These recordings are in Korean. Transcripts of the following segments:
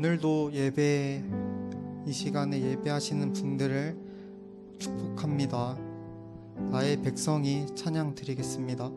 오늘도 예배, 이 시간에 예배하시는 분들을 축복합니다. 나의 백성이 찬양 드리겠습니다.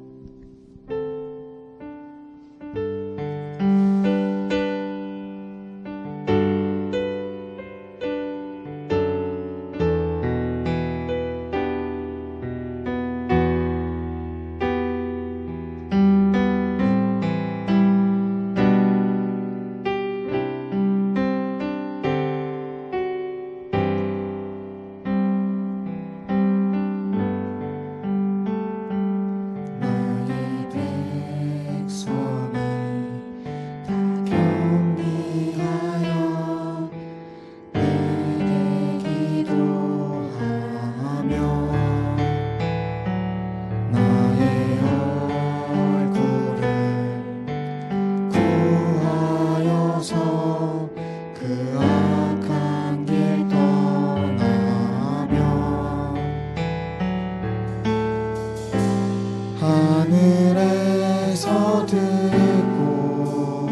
하늘에서 듣고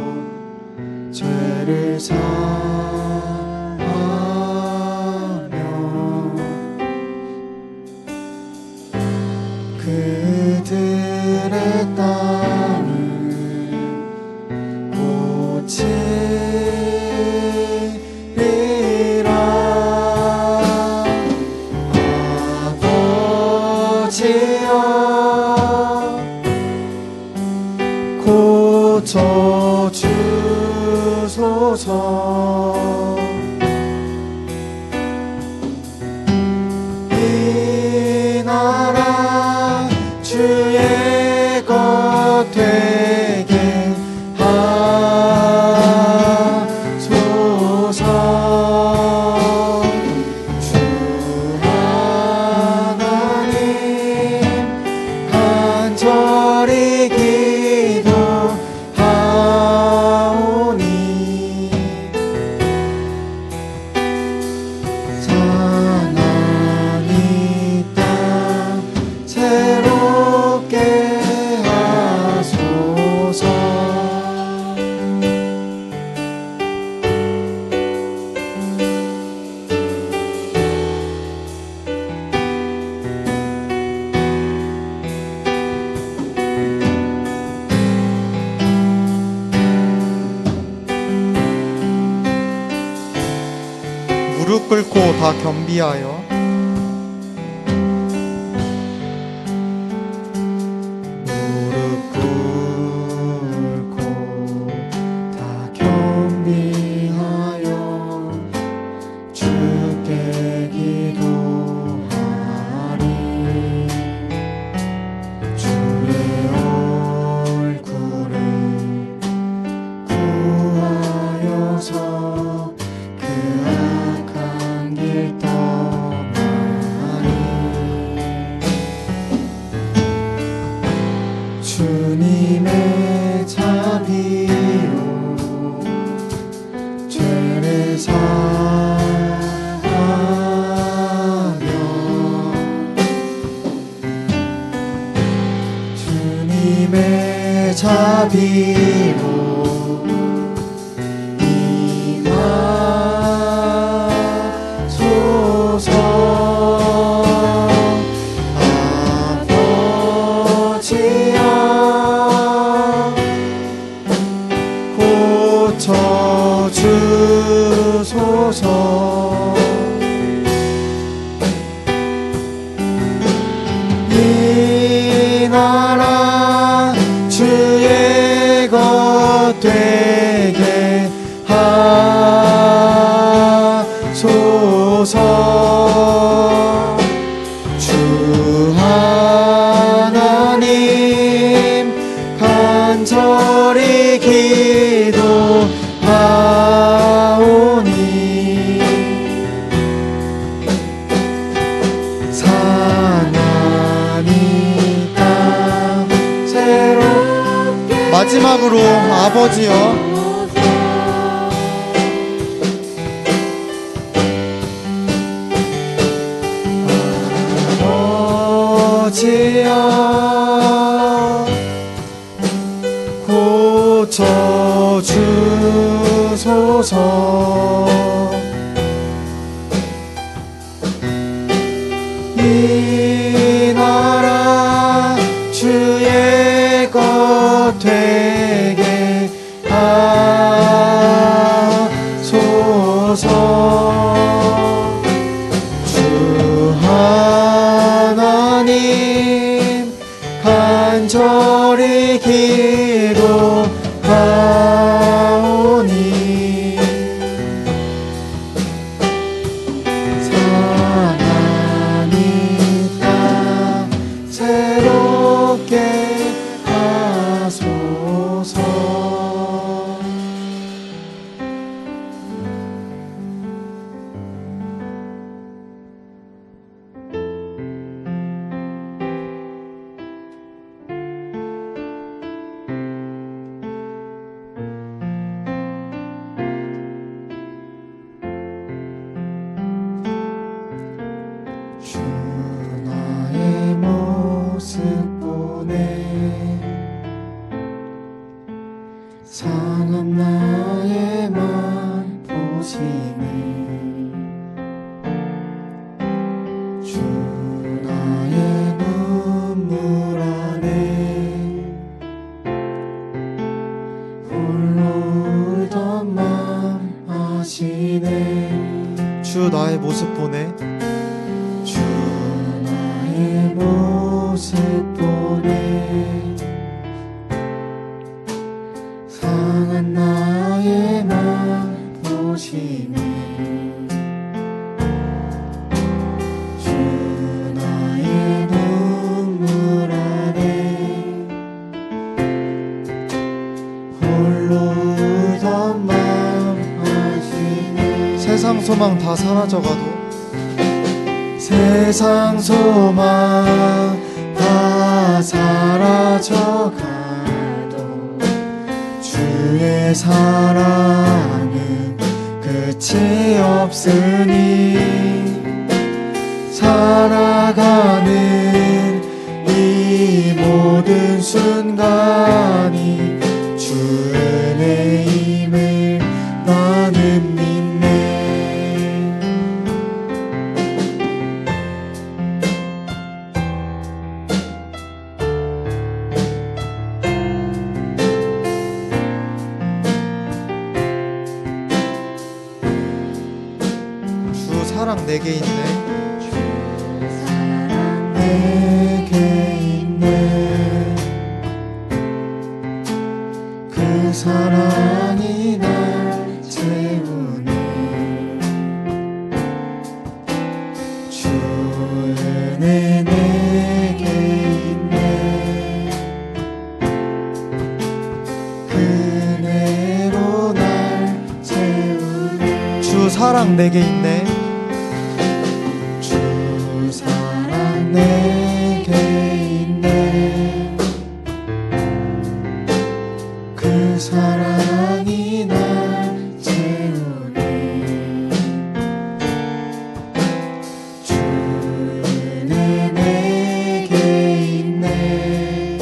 죄를 사하며 그들의 땅을 고치리라. 아버지여 고쳐주소서. 이 나라 주의 것 되게 하소서. 주 하나님 간절히 기도하오니 사나이 땅 새롭게 하소서. 무릎 꿇고 다 겸비하여 무릎 꿇고 다 겸비하여 주께 기도하리. 주의 얼굴을 구하여서 그 악한 길 떠나리. 주님의 자비로 죄를 사하며 주님의 자비로 임하소서. 아버지여 고쳐주소서. 이 나라 주의 것 되게 하소서. 주 하나님 간절히 기도하오니 사나이 땅 새롭게. 마지막으로 아버지여 아버지여 고쳐주소서. 되게 하소서. 주 하나님 간절히 기도하오니 사나니까 새롭게 하소서. 주 나의 모습 보내 상한 나의 맘 보시네. 주 나의 눈물 안에 홀로 울던 맘 아시네. 주 나의 모습 보내 주 나의 모습 보내 상한 나의 맘 보시네. 주 나의 눈물 안에 홀로 울던 맘 아시네. 세상 소망 다 사라져가도 세상 소망 다 사라져가도 주의 사랑은 끝이 없으니 살아가는 이 모든 순간이 주 은혜임을 나는 믿네. 주 사랑 내게 있네 내게 있네. 그 사랑이 날 채우네. 주 은혜 내게 있네. 그 은혜로 날 채우네. 주 사랑 내게 있네 주 사랑 내게 있네. 그 사랑이 날 채우네. 주 은혜 내게 있네.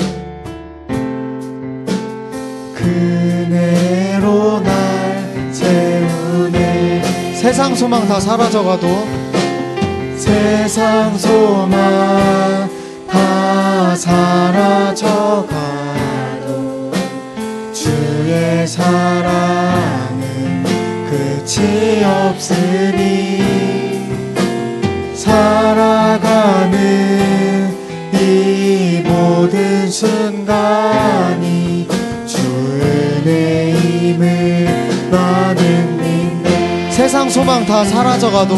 그 은혜로 날 채우네. 세상 소망 다 사라져가도 세상 소망 다 사라져가도 주의 사랑은 끝이 없으니 살아가는 이 모든 순간이 주 은혜임을 나는 믿네. 세상 소망 다 사라져가도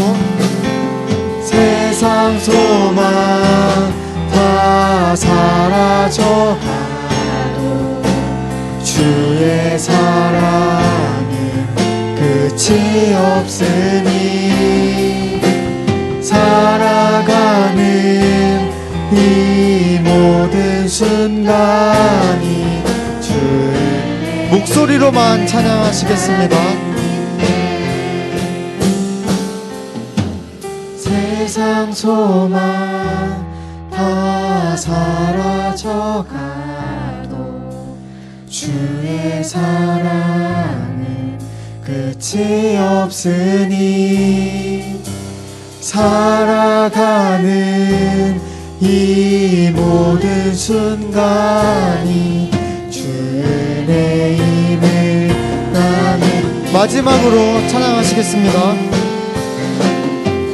세상 소망 다 사라져가도 주의 사랑은 끝이 없으니 살아가는 이 모든 순간이 주의 목소리로만 찬양하시겠습니다. 세상 소망 다 사라져가도 주의 사랑은 끝이 없으니 살아가는 이 모든 순간이 주 마지막으로 찬양하시겠습니다.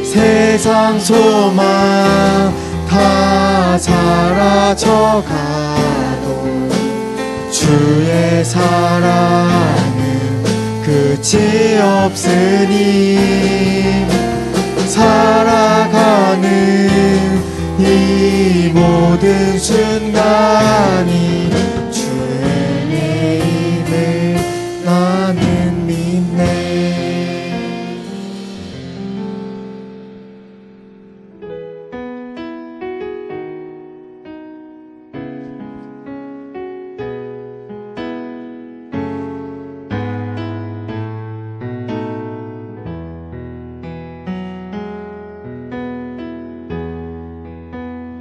세상 소망 다 사라져가도 주의 사랑은 끝이 없으니 살아가는 이 모든 순간이 주의 임을 나는 믿네.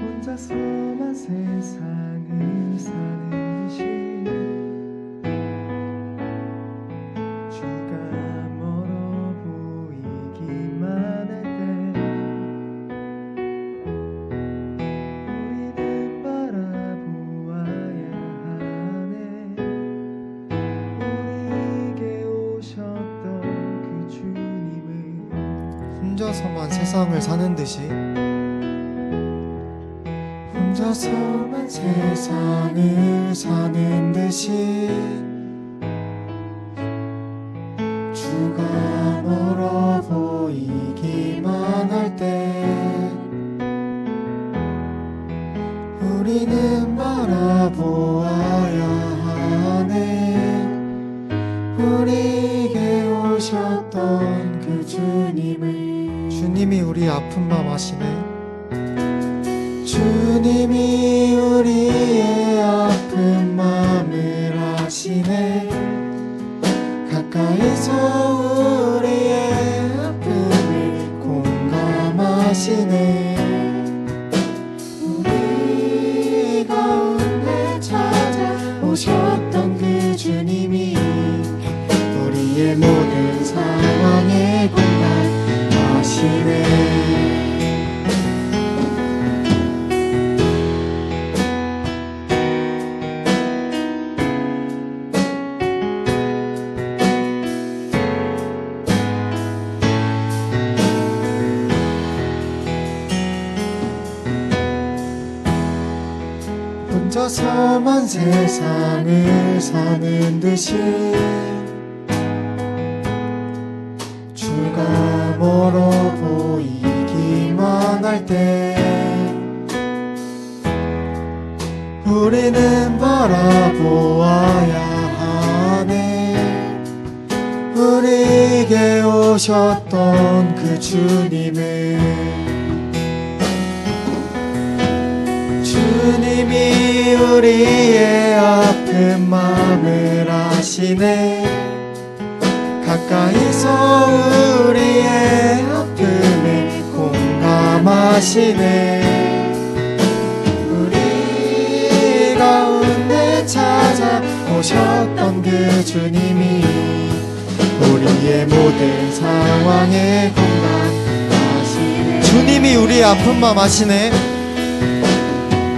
혼자서만 세상을 사는 듯이 주가 멀어 보이기만 할 때 우리는 바라보아야 하네. 우리에게 오셨던 그 주님을 혼자서만 세상을 사는 듯이 혼자서만 세상을 사는 듯이 주가 멀어 보이기만 할 때 우리는 바라보아야 하네. 우리에게 오셨던 그 주님을 주님이 우리 아픈 맘 아시네. 주님이 우리의 아픈 마음을 아시네. 가까이서 우리의 아픔을 공감하시네. 우리 가운데 찾아오셨던 그 주님이 우리의 모든 상황에 공감하시네. 혼자서만 세상을 사는 듯이 주가 멀어 보이기만 할 때 우리는 바라보아야 하네. 우리에게 오셨던 그 주님을 주님이 우리의 아픈 마음을 아시네. 가까이서 우리의 아픔에 공감하시네. 우리 가운데 찾아오셨던 그 주님이 우리의 모든 상황에 공감하시네. 주님이 우리의 아픈 맘 아시네.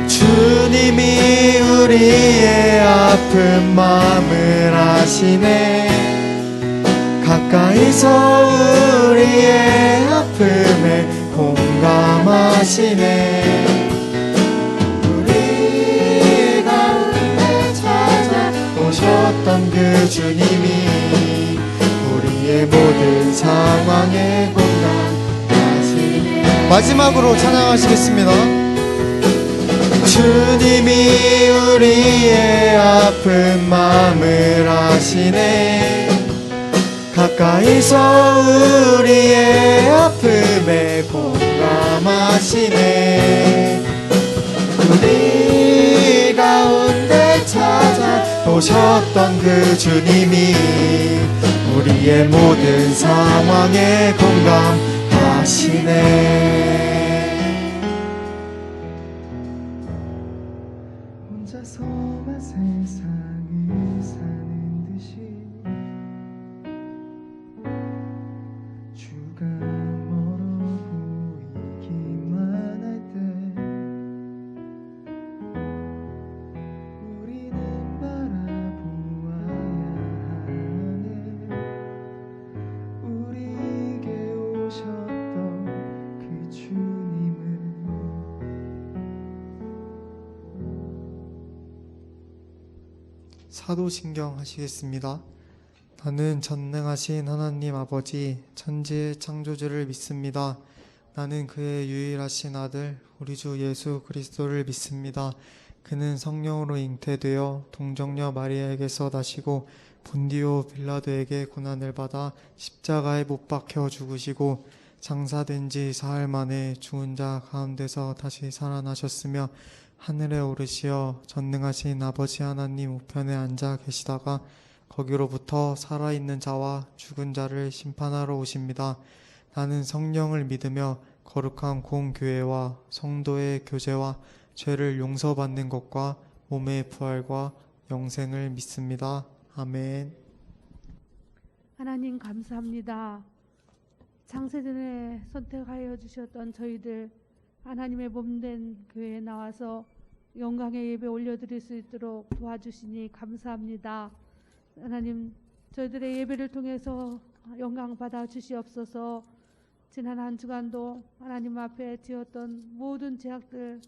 주님이 우리의 아픈 마음을 아시네. 가까이서 우리의 아픔에 공감하시네. 우리 가운데 찾아오셨던 그 주님이 우리의 모든 상황에 공감하시네. 마지막으로 찬양하시겠습니다. 주님이 우리의 아픈 마음을 아시네. 가까이서 우리의 아픔에 공감하시네. 우리 가운데 찾아오셨던 그 주님이 우리의 모든 상황에 공감하시네. 혼자서만 세상을 사는 듯이 주가 멀어 보이기만 할 때 우리는 바라보아야 하네. 사도신경 하시겠습니다. 나는 전능하신 하나님 아버지 천지의 창조주를 믿습니다. 나는 그의 유일하신 아들 우리 주 예수 그리스도를 믿습니다. 그는 성령으로 잉태되어 동정녀 마리아에게서 나시고 본디오 빌라도에게 고난을 받아 십자가에 못 박혀 죽으시고 장사된 지 사흘 만에 죽은 자 가운데서 다시 살아나셨으며 하늘에 오르시어 전능하신 아버지 하나님 우편에 앉아 계시다가 거기로부터 살아있는 자와 죽은 자를 심판하러 오십니다. 나는 성령을 믿으며 거룩한 공교회와 성도의 교제와 죄를 용서받는 것과 몸의 부활과 영생을 믿습니다. 아멘. 하나님 감사합니다. 창세전에 선택하여 주셨던 저희들 하나님의 몸된 교회에 나와서 영광의 예배 올려드릴 수 있도록 도와주시니 감사합니다. 하나님, 저희들의 예배를 통해서 영광 받아 주시옵소서. 지난 한 주간도 하나님 앞에 지었던 모든 죄악들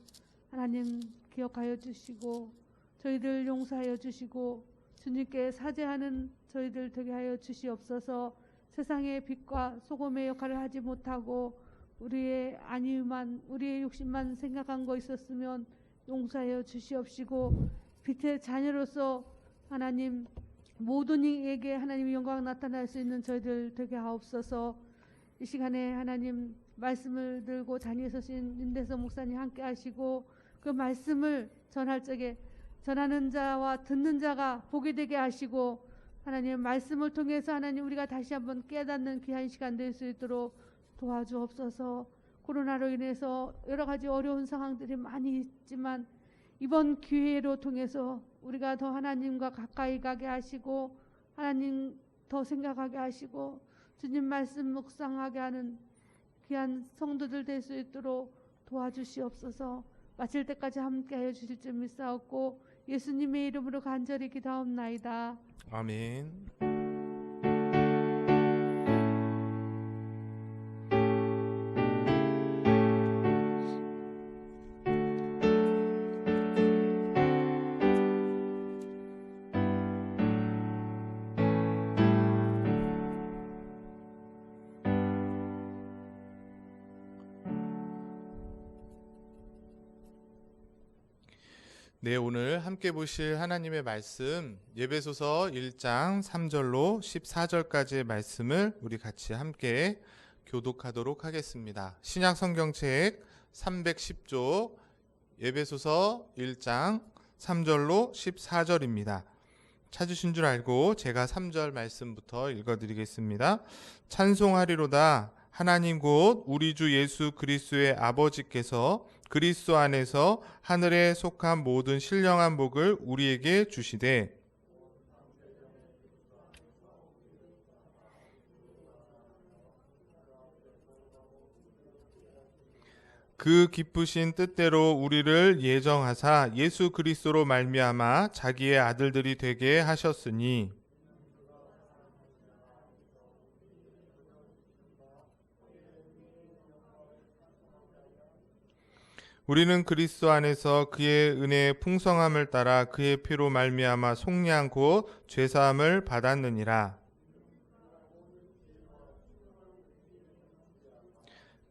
하나님 기억하여 주시고 저희들 용서하여 주시고 주님께 사죄하는 저희들 되게 하여 주시옵소서. 세상의 빛과 소금의 역할을 하지 못하고 우리의 안위만 우리의 욕심만 생각한 거 있었으면 용서하여 주시옵시고 빛의 자녀로서 하나님 모든 이에게 하나님의 영광 나타날 수 있는 저희들 되게 하옵소서. 이 시간에 하나님 말씀을 들고 자리에 서신 윤대성 목사님 함께 하시고 그 말씀을 전할 적에 전하는 자와 듣는 자가 복이 되게 하시고 하나님 말씀을 통해서 하나님 우리가 다시 한번 깨닫는 귀한 시간 될 수 있도록 도와주옵소서. 코로나로 인해서 여러 가지 어려운 상황들이 많이 있지만 이번 기회로 통해서 우리가 더 하나님과 가까이 가게 하시고 하나님 더 생각하게 하시고 주님 말씀 묵상하게 하는 귀한 성도들 될 수 있도록 도와주시옵소서. 마칠 때까지 함께하여 주실 줄 믿사옵고 예수님의 이름으로 간절히 기도하옵나이다. 아멘. 네, 오늘 함께 보실 하나님의 말씀 예배소서 1장 3절로 14절까지의 말씀을 우리 같이 함께 교독하도록 하겠습니다. 신약 성경책 310쪽 예배소서 1장 3절로 14절입니다. 찾으신 줄 알고 제가 3절 말씀부터 읽어드리겠습니다. 찬송하리로다. 하나님 곧 우리 주 예수 그리스도의 아버지께서 그리스도 안에서 하늘에 속한 모든 신령한 복을 우리에게 주시되 그 기쁘신 뜻대로 우리를 예정하사 예수 그리스도로 말미암아 자기의 아들들이 되게 하셨으니 우리는 그리스도 안에서 그의 은혜의 풍성함을 따라 그의 피로 말미암아 속량 곧 죄사함을 받았느니라.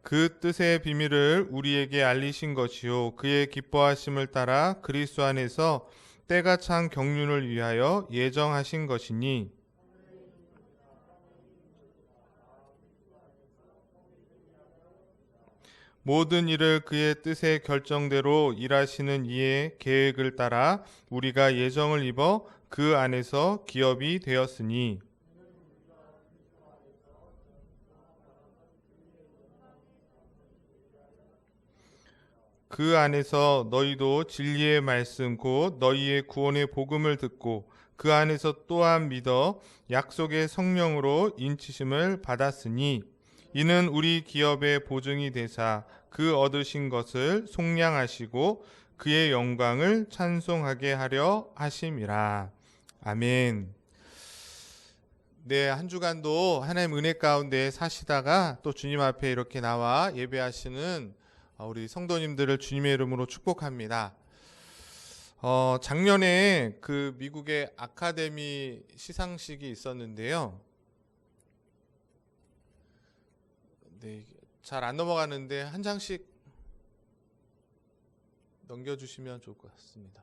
그 뜻의 비밀을 우리에게 알리신 것이요 그의 기뻐하심을 따라 그리스도 안에서 때가 찬 경륜을 위하여 예정하신 것이니 모든 일을 그의 뜻의 결정대로 일하시는 이의 계획을 따라 우리가 예정을 입어 그 안에서 기업이 되었으니 그 안에서 너희도 진리의 말씀 곧 너희의 구원의 복음을 듣고 그 안에서 또한 믿어 약속의 성령으로 인치심을 받았으니 이는 우리 기업의 보증이 되사 그 얻으신 것을 속량하시고 그의 영광을 찬송하게 하려 하심이라. 아멘. 네, 한 주간도 하나님 은혜 가운데 사시다가 또 주님 앞에 이렇게 나와 예배하시는 우리 성도님들을 주님의 이름으로 축복합니다. 작년에 그 미국의 아카데미 시상식이 있었는데요. 네, 잘 안 넘어가는데 한 장씩 넘겨주시면 좋을 것 같습니다.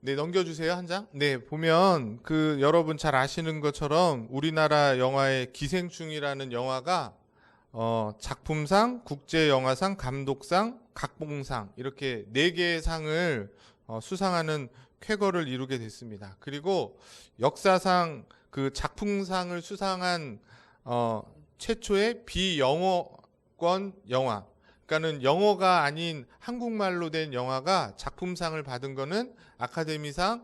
네, 넘겨주세요, 한 장. 네, 보면 그 여러분 잘 아시는 것처럼 우리나라 영화의 기생충이라는 영화가 작품상, 국제영화상, 감독상, 각본상 이렇게 4개의 상을 수상하는 쾌거를 이루게 됐습니다. 그리고 역사상 그 작품상을 수상한 최초의 비영어권 영화, 그러니까는 영어가 아닌 한국말로 된 영화가 작품상을 받은 거는 아카데미상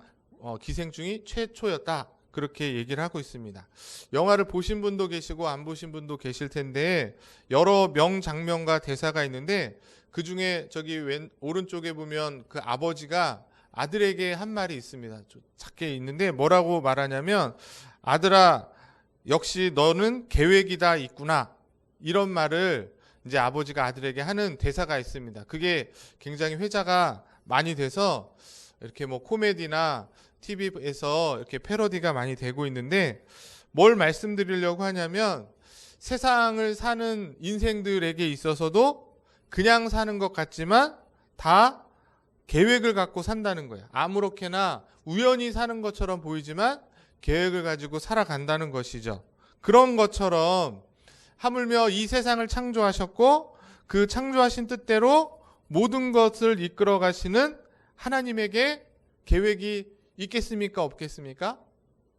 기생충이 최초였다. 그렇게 얘기를 하고 있습니다. 영화를 보신 분도 계시고 안 보신 분도 계실 텐데 여러 명장면과 대사가 있는데 그 중에 저기 오른쪽에 보면 그 아버지가 아들에게 한 말이 있습니다. 좀 작게 있는데 뭐라고 말하냐면, 아들아, 역시 너는 계획이 다 있구나. 이런 말을 이제 아버지가 아들에게 하는 대사가 있습니다. 그게 굉장히 회자가 많이 돼서 이렇게 뭐 코미디나 TV에서 이렇게 패러디가 많이 되고 있는데, 뭘 말씀드리려고 하냐면 세상을 사는 인생들에게 있어서도 그냥 사는 것 같지만 다 계획을 갖고 산다는 거예요. 아무렇게나 우연히 사는 것처럼 보이지만 계획을 가지고 살아간다는 것이죠. 그런 것처럼 하물며 이 세상을 창조하셨고 그 창조하신 뜻대로 모든 것을 이끌어 가시는 하나님에게 계획이 있겠습니까? 없겠습니까?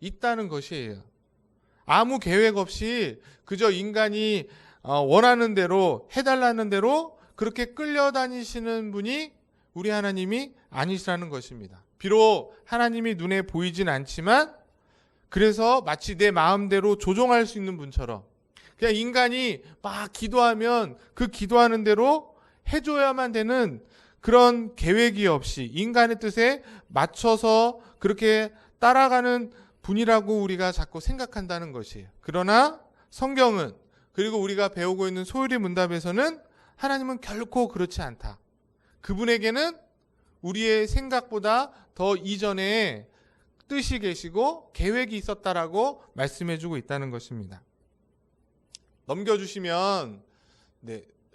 있다는 것이에요. 아무 계획 없이 그저 인간이 원하는 대로 해달라는 대로 그렇게 끌려다니시는 분이 우리 하나님이 아니시라는 것입니다. 비록 하나님이 눈에 보이진 않지만 그래서 마치 내 마음대로 조종할 수 있는 분처럼 그냥 인간이 막 기도하면 그 기도하는 대로 해줘야만 되는 그런 계획이 없이 인간의 뜻에 맞춰서 그렇게 따라가는 분이라고 우리가 자꾸 생각한다는 것이에요. 그러나 성경은, 그리고 우리가 배우고 있는 소율의 문답에서는 하나님은 결코 그렇지 않다. 그분에게는 우리의 생각보다 더 이전에 뜻이 계시고 계획이 있었다라고 말씀해주고 있다는 것입니다. 넘겨주시면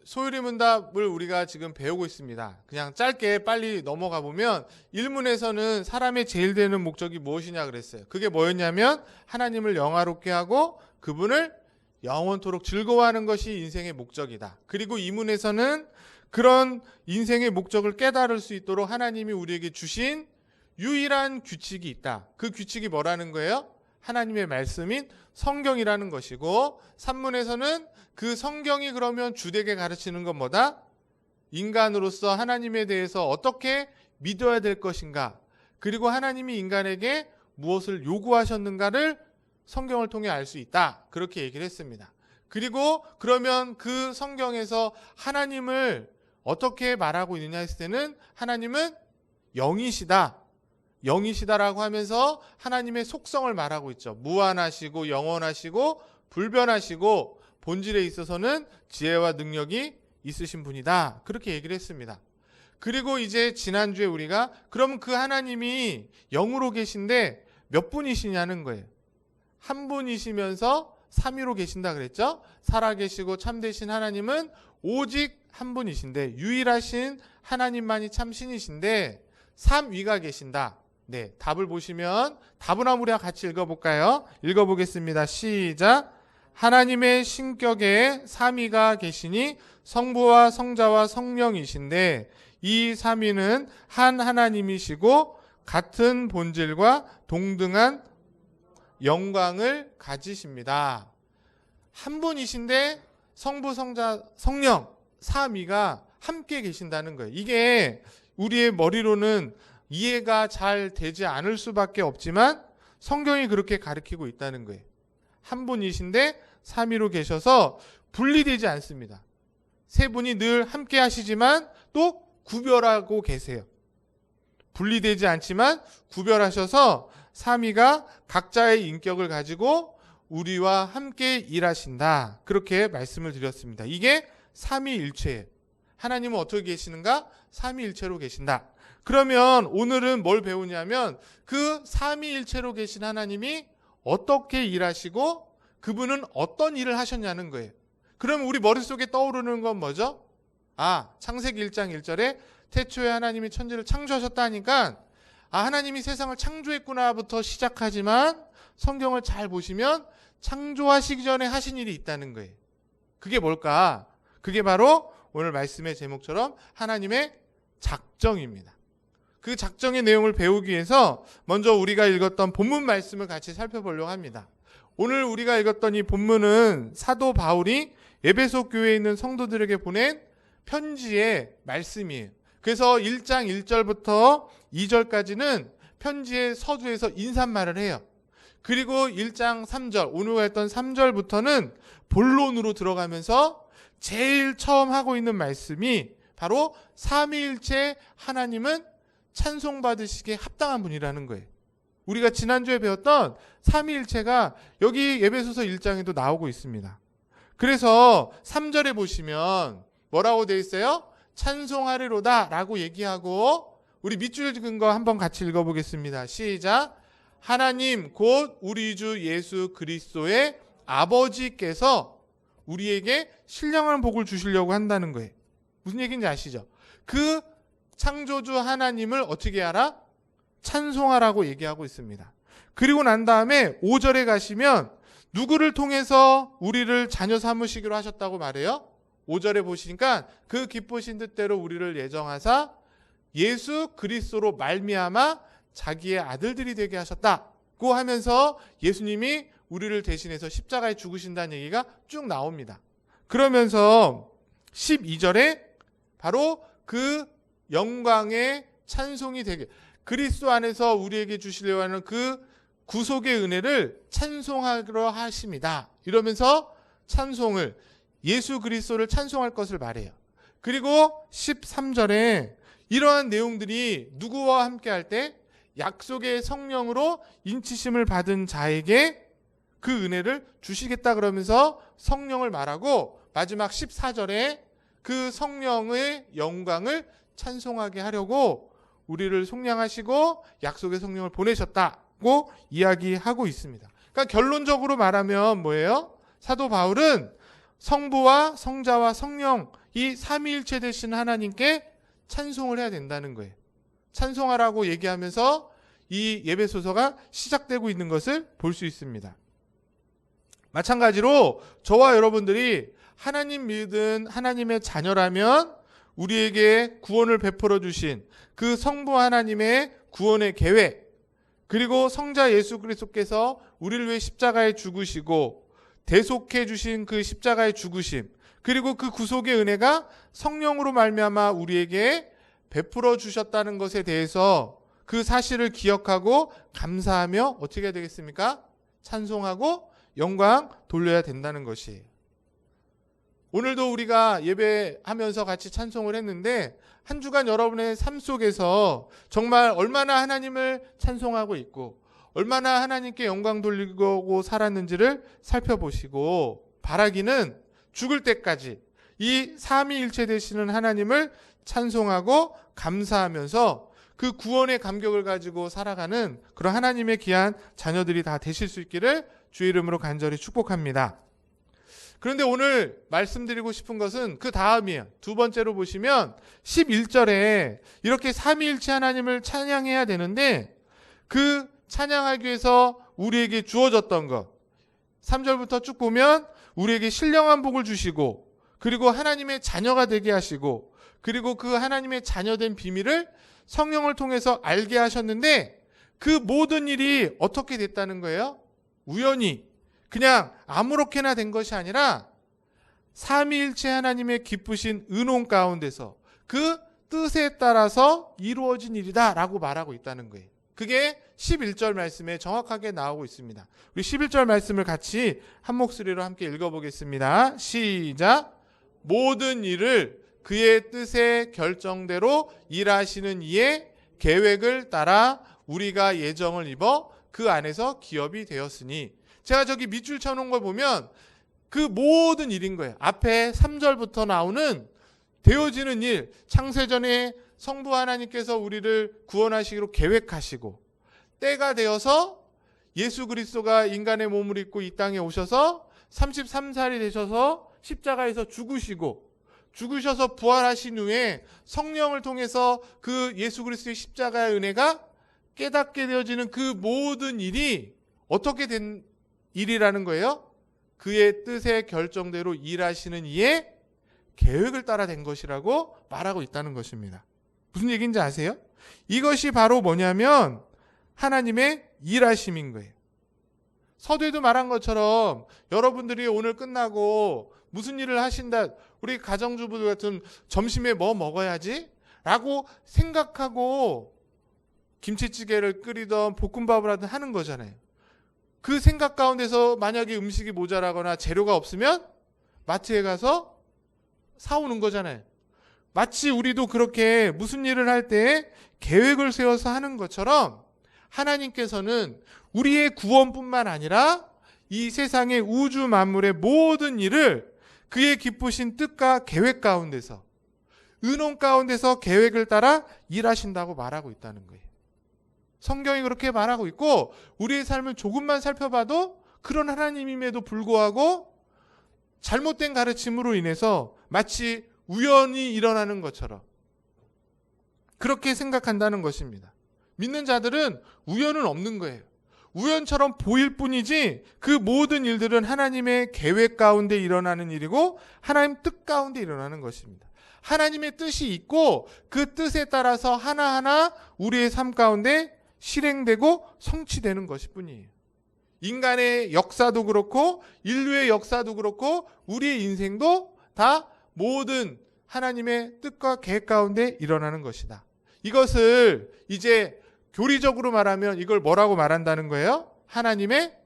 소율의 문답을 우리가 지금 배우고 있습니다. 그냥 짧게 빨리 넘어가 보면 1문에서는 사람의 제일 되는 목적이 무엇이냐 그랬어요. 그게 뭐였냐면 하나님을 영화롭게 하고 그분을 영원토록 즐거워하는 것이 인생의 목적이다. 그리고 2문에서는 그런 인생의 목적을 깨달을 수 있도록 하나님이 우리에게 주신 유일한 규칙이 있다. 그 규칙이 뭐라는 거예요? 하나님의 말씀인 성경이라는 것이고, 3문에서는 그 성경이 그러면 주되게 가르치는 건 뭐다? 인간으로서 하나님에 대해서 어떻게 믿어야 될 것인가, 그리고 하나님이 인간에게 무엇을 요구하셨는가를 성경을 통해 알 수 있다. 그렇게 얘기를 했습니다. 그리고 그러면 그 성경에서 하나님을 어떻게 말하고 있느냐 했을 때는 하나님은 영이시다. 영이시다라고 하면서 하나님의 속성을 말하고 있죠. 무한하시고 영원하시고 불변하시고 본질에 있어서는 지혜와 능력이 있으신 분이다. 그렇게 얘기를 했습니다. 그리고 이제 지난주에 우리가 그럼 그 하나님이 영으로 계신데 몇 분이시냐는 거예요. 한 분이시면서 삼위로 계신다 그랬죠. 살아계시고 참되신 하나님은 오직 한 분이신데 유일하신 하나님만이 참 신이신데 삼위가 계신다. 네, 답을 보시면 답을 우리가 같이 읽어볼까요? 읽어보겠습니다. 시작. 하나님의 신격에 삼위가 계시니 성부와 성자와 성령이신데 이 삼위는 한 하나님이시고 같은 본질과 동등한 영광을 가지십니다. 한 분이신데 성부, 성자, 성령 삼위가 함께 계신다는 거예요. 이게 우리의 머리로는 이해가 잘 되지 않을 수밖에 없지만 성경이 그렇게 가르치고 있다는 거예요. 한 분이신데 삼위로 계셔서 분리되지 않습니다. 세 분이 늘 함께 하시지만 또 구별하고 계세요. 분리되지 않지만 구별하셔서 삼위가 각자의 인격을 가지고 우리와 함께 일하신다. 그렇게 말씀을 드렸습니다. 이게 삼위일체예요. 하나님은 어떻게 계시는가? 삼위일체로 계신다. 그러면 오늘은 뭘 배우냐면 그 삼위일체로 계신 하나님이 어떻게 일하시고 그분은 어떤 일을 하셨냐는 거예요. 그럼 우리 머릿속에 떠오르는 건 뭐죠? 창세기 1장 1절에 태초에 하나님이 천지를 창조하셨다 하니까 하나님이 세상을 창조했구나부터 시작하지만 성경을 잘 보시면 창조하시기 전에 하신 일이 있다는 거예요. 그게 뭘까? 그게 바로 오늘 말씀의 제목처럼 하나님의 작정입니다. 그 작정의 내용을 배우기 위해서 먼저 우리가 읽었던 본문 말씀을 같이 살펴보려고 합니다. 오늘 우리가 읽었던 이 본문은 사도 바울이 에베소 교회에 있는 성도들에게 보낸 편지의 말씀이에요. 그래서 1장 1절부터 2절까지는 편지의 서두에서 인사말을 해요. 그리고 1장 3절, 오늘 했던 3절부터는 본론으로 들어가면서 제일 처음 하고 있는 말씀이 바로 삼위일체 하나님은 찬송받으시기에 합당한 분이라는 거예요. 우리가 지난주에 배웠던 삼위일체가 여기 에베소서 1장에도 나오고 있습니다. 그래서 3절에 보시면 뭐라고 되어 있어요? 찬송하리로다 라고 얘기하고 우리 밑줄 긋은 거 한번 같이 읽어보겠습니다. 시작. 하나님 곧 우리 주 예수 그리스도의 아버지께서 우리에게 신령한 복을 주시려고 한다는 거예요. 무슨 얘기인지 아시죠? 그 창조주 하나님을 어떻게 하라? 찬송하라고 얘기하고 있습니다. 그리고 난 다음에 5절에 가시면 누구를 통해서 우리를 자녀 삼으시기로 하셨다고 말해요? 5절에 보시니까 그 기쁘신 뜻대로 우리를 예정하사 예수 그리스도로 말미암아 자기의 아들들이 되게 하셨다고 하면서 예수님이 우리를 대신해서 십자가에 죽으신다는 얘기가 쭉 나옵니다. 그러면서 12절에 바로 그 영광의 찬송이 되게 그리스도 안에서 우리에게 주시려고 하는 그 구속의 은혜를 찬송하려 하십니다. 이러면서 찬송을 예수 그리스도를 찬송할 것을 말해요. 그리고 13절에 이러한 내용들이 누구와 함께 할 때 약속의 성령으로 인치심을 받은 자에게 그 은혜를 주시겠다 그러면서 성령을 말하고 마지막 14절에 그 성령의 영광을 찬송하게 하려고 우리를 속량하시고 약속의 성령을 보내셨다고 이야기하고 있습니다. 그러니까 결론적으로 말하면 뭐예요? 사도 바울은 성부와 성자와 성령 이 삼위일체 되신 하나님께 찬송을 해야 된다는 거예요. 찬송하라고 얘기하면서 이 예배소서가 시작되고 있는 것을 볼 수 있습니다. 마찬가지로 저와 여러분들이 하나님 믿은 하나님의 자녀라면 우리에게 구원을 베풀어 주신 그 성부 하나님의 구원의 계획, 그리고 성자 예수 그리스도께서 우리를 위해 십자가에 죽으시고 대속해 주신 그 십자가의 죽으심, 그리고 그 구속의 은혜가 성령으로 말미암아 우리에게 베풀어 주셨다는 것에 대해서 그 사실을 기억하고 감사하며 어떻게 해야 되겠습니까? 찬송하고 영광 돌려야 된다는 것이에요. 오늘도 우리가 예배하면서 같이 찬송을 했는데 한 주간 여러분의 삶 속에서 정말 얼마나 하나님을 찬송하고 있고 얼마나 하나님께 영광 돌리고 살았는지를 살펴보시고 바라기는 죽을 때까지 이 삼위일체 되시는 하나님을 찬송하고 감사하면서 그 구원의 감격을 가지고 살아가는 그런 하나님의 귀한 자녀들이 다 되실 수 있기를 주의 이름으로 간절히 축복합니다. 그런데 오늘 말씀드리고 싶은 것은 그 다음이에요. 두 번째로 보시면 11절에 이렇게 삼위일체 하나님을 찬양해야 되는데 그 찬양하기 위해서 우리에게 주어졌던 것 3절부터 쭉 보면 우리에게 신령한 복을 주시고 그리고 하나님의 자녀가 되게 하시고 그리고 그 하나님의 자녀된 비밀을 성령을 통해서 알게 하셨는데 그 모든 일이 어떻게 됐다는 거예요? 우연히 그냥 아무렇게나 된 것이 아니라 삼위일체 하나님의 기쁘신 은총 가운데서 그 뜻에 따라서 이루어진 일이다 라고 말하고 있다는 거예요. 그게 11절 말씀에 정확하게 나오고 있습니다. 우리 11절 말씀을 같이 한 목소리로 함께 읽어보겠습니다. 시작. 모든 일을 그의 뜻의 결정대로 일하시는 이의 계획을 따라 우리가 예정을 입어 그 안에서 기업이 되었으니 제가 저기 밑줄 쳐놓은 걸 보면 그 모든 일인 거예요. 앞에 3절부터 나오는 되어지는 일, 창세전에 성부 하나님께서 우리를 구원하시기로 계획하시고 때가 되어서 예수 그리스도가 인간의 몸을 입고 이 땅에 오셔서 33살이 되셔서 십자가에서 죽으셔서 부활하신 후에 성령을 통해서 그 예수 그리스도의 십자가의 은혜가 깨닫게 되어지는 그 모든 일이 어떻게 된 일이라는 거예요? 그의 뜻의 결정대로 일하시는 이의 계획을 따라 된 것이라고 말하고 있다는 것입니다. 무슨 얘기인지 아세요? 이것이 바로 뭐냐면 하나님의 일하심인 거예요. 서두에도 말한 것처럼 여러분들이 오늘 끝나고 무슨 일을 하신다, 우리 가정주부들 같은 점심에 뭐 먹어야지? 라고 생각하고 김치찌개를 끓이던 볶음밥을 하든 하는 거잖아요. 그 생각 가운데서 만약에 음식이 모자라거나 재료가 없으면 마트에 가서 사오는 거잖아요. 마치 우리도 그렇게 무슨 일을 할 때 계획을 세워서 하는 것처럼 하나님께서는 우리의 구원뿐만 아니라 이 세상의 우주 만물의 모든 일을 그의 기쁘신 뜻과 계획 가운데서, 의논 가운데서 계획을 따라 일하신다고 말하고 있다는 거예요. 성경이 그렇게 말하고 있고 우리의 삶을 조금만 살펴봐도 그런 하나님임에도 불구하고 잘못된 가르침으로 인해서 마치 우연히 일어나는 것처럼 그렇게 생각한다는 것입니다. 믿는 자들은 우연은 없는 거예요. 우연처럼 보일 뿐이지 그 모든 일들은 하나님의 계획 가운데 일어나는 일이고 하나님 뜻 가운데 일어나는 것입니다. 하나님의 뜻이 있고 그 뜻에 따라서 하나하나 우리의 삶 가운데 실행되고 성취되는 것일 뿐이에요. 인간의 역사도 그렇고 인류의 역사도 그렇고 우리의 인생도 다 모든 하나님의 뜻과 계획 가운데 일어나는 것이다. 이것을 이제 교리적으로 말하면 이걸 뭐라고 말한다는 거예요? 하나님의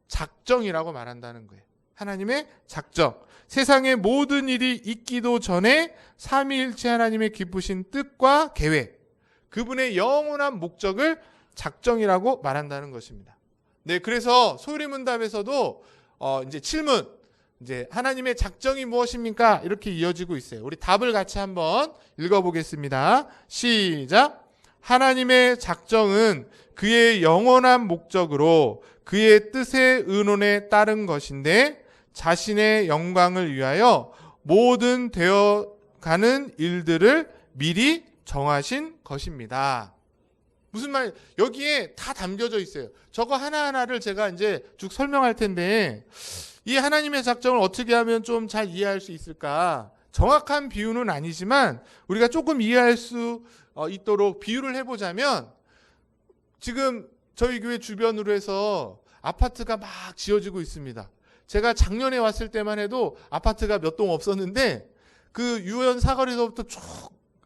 작정이라고 말한다는 거예요. 하나님의 작정. 세상의 모든 일이 있기도 전에 삼위일체 하나님의 기쁘신 뜻과 계획, 그분의 영원한 목적을 작정이라고 말한다는 것입니다. 네, 그래서 소유리문답에서도 이제 질문, 이제 하나님의 작정이 무엇입니까? 이렇게 이어지고 있어요. 우리 답을 같이 한번 읽어보겠습니다. 시작. 하나님의 작정은 그의 영원한 목적으로 그의 뜻의 의논에 따른 것인데 자신의 영광을 위하여 모든 되어가는 일들을 미리 정하신 것입니다. 무슨 말, 여기에 다 담겨져 있어요. 저거 하나하나를 제가 이제 쭉 설명할 텐데 이 하나님의 작정을 어떻게 하면 좀 잘 이해할 수 있을까? 정확한 비유는 아니지만 우리가 조금 이해할 수 있도록 비유를 해보자면 지금 저희 교회 주변으로 해서 아파트가 막 지어지고 있습니다. 제가 작년에 왔을 때만 해도 아파트가 몇 동 없었는데 그 유원 사거리서부터 쭉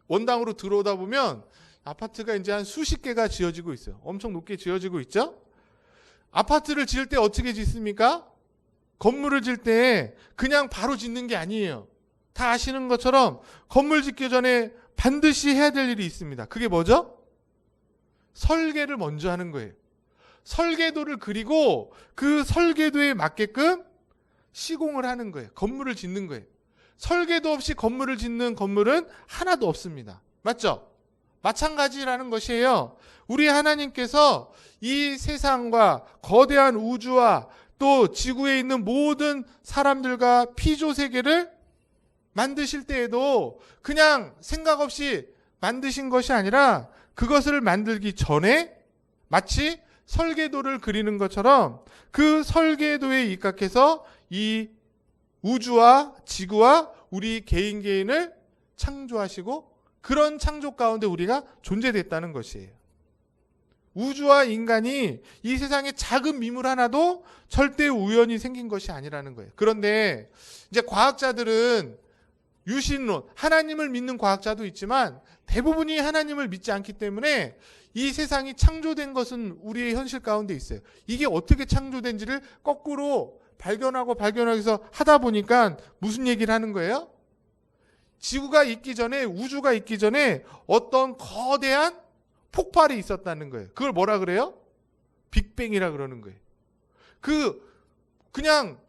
원당으로 들어오다 보면 아파트가 이제 한 수십 개가 지어지고 있어요. 엄청 높게 지어지고 있죠? 아파트를 지을 때 어떻게 짓습니까? 건물을 지을 때 그냥 바로 짓는 게 아니에요. 다 아시는 것처럼 건물 짓기 전에 반드시 해야 될 일이 있습니다. 그게 뭐죠? 설계를 먼저 하는 거예요. 설계도를 그리고 그 설계도에 맞게끔 시공을 하는 거예요. 건물을 짓는 거예요. 설계도 없이 건물을 짓는 건물은 하나도 없습니다. 맞죠? 마찬가지라는 것이에요. 우리 하나님께서 이 세상과 거대한 우주와 또 지구에 있는 모든 사람들과 피조 세계를 만드실 때에도 그냥 생각 없이 만드신 것이 아니라 그것을 만들기 전에 마치 설계도를 그리는 것처럼 그 설계도에 입각해서 이 우주와 지구와 우리 개인을 창조하시고 그런 창조 가운데 우리가 존재됐다는 것이에요. 우주와 인간이 이 세상의 작은 미물 하나도 절대 우연히 생긴 것이 아니라는 거예요. 그런데 이제 과학자들은 유신론, 하나님을 믿는 과학자도 있지만 대부분이 하나님을 믿지 않기 때문에 이 세상이 창조된 것은 우리의 현실 가운데 있어요. 이게 어떻게 창조된지를 거꾸로 발견하기서 하다 보니까 무슨 얘기를 하는 거예요? 지구가 있기 전에, 우주가 있기 전에 어떤 거대한 폭발이 있었다는 거예요. 그걸 뭐라 그래요? 빅뱅이라 그러는 거예요. 그냥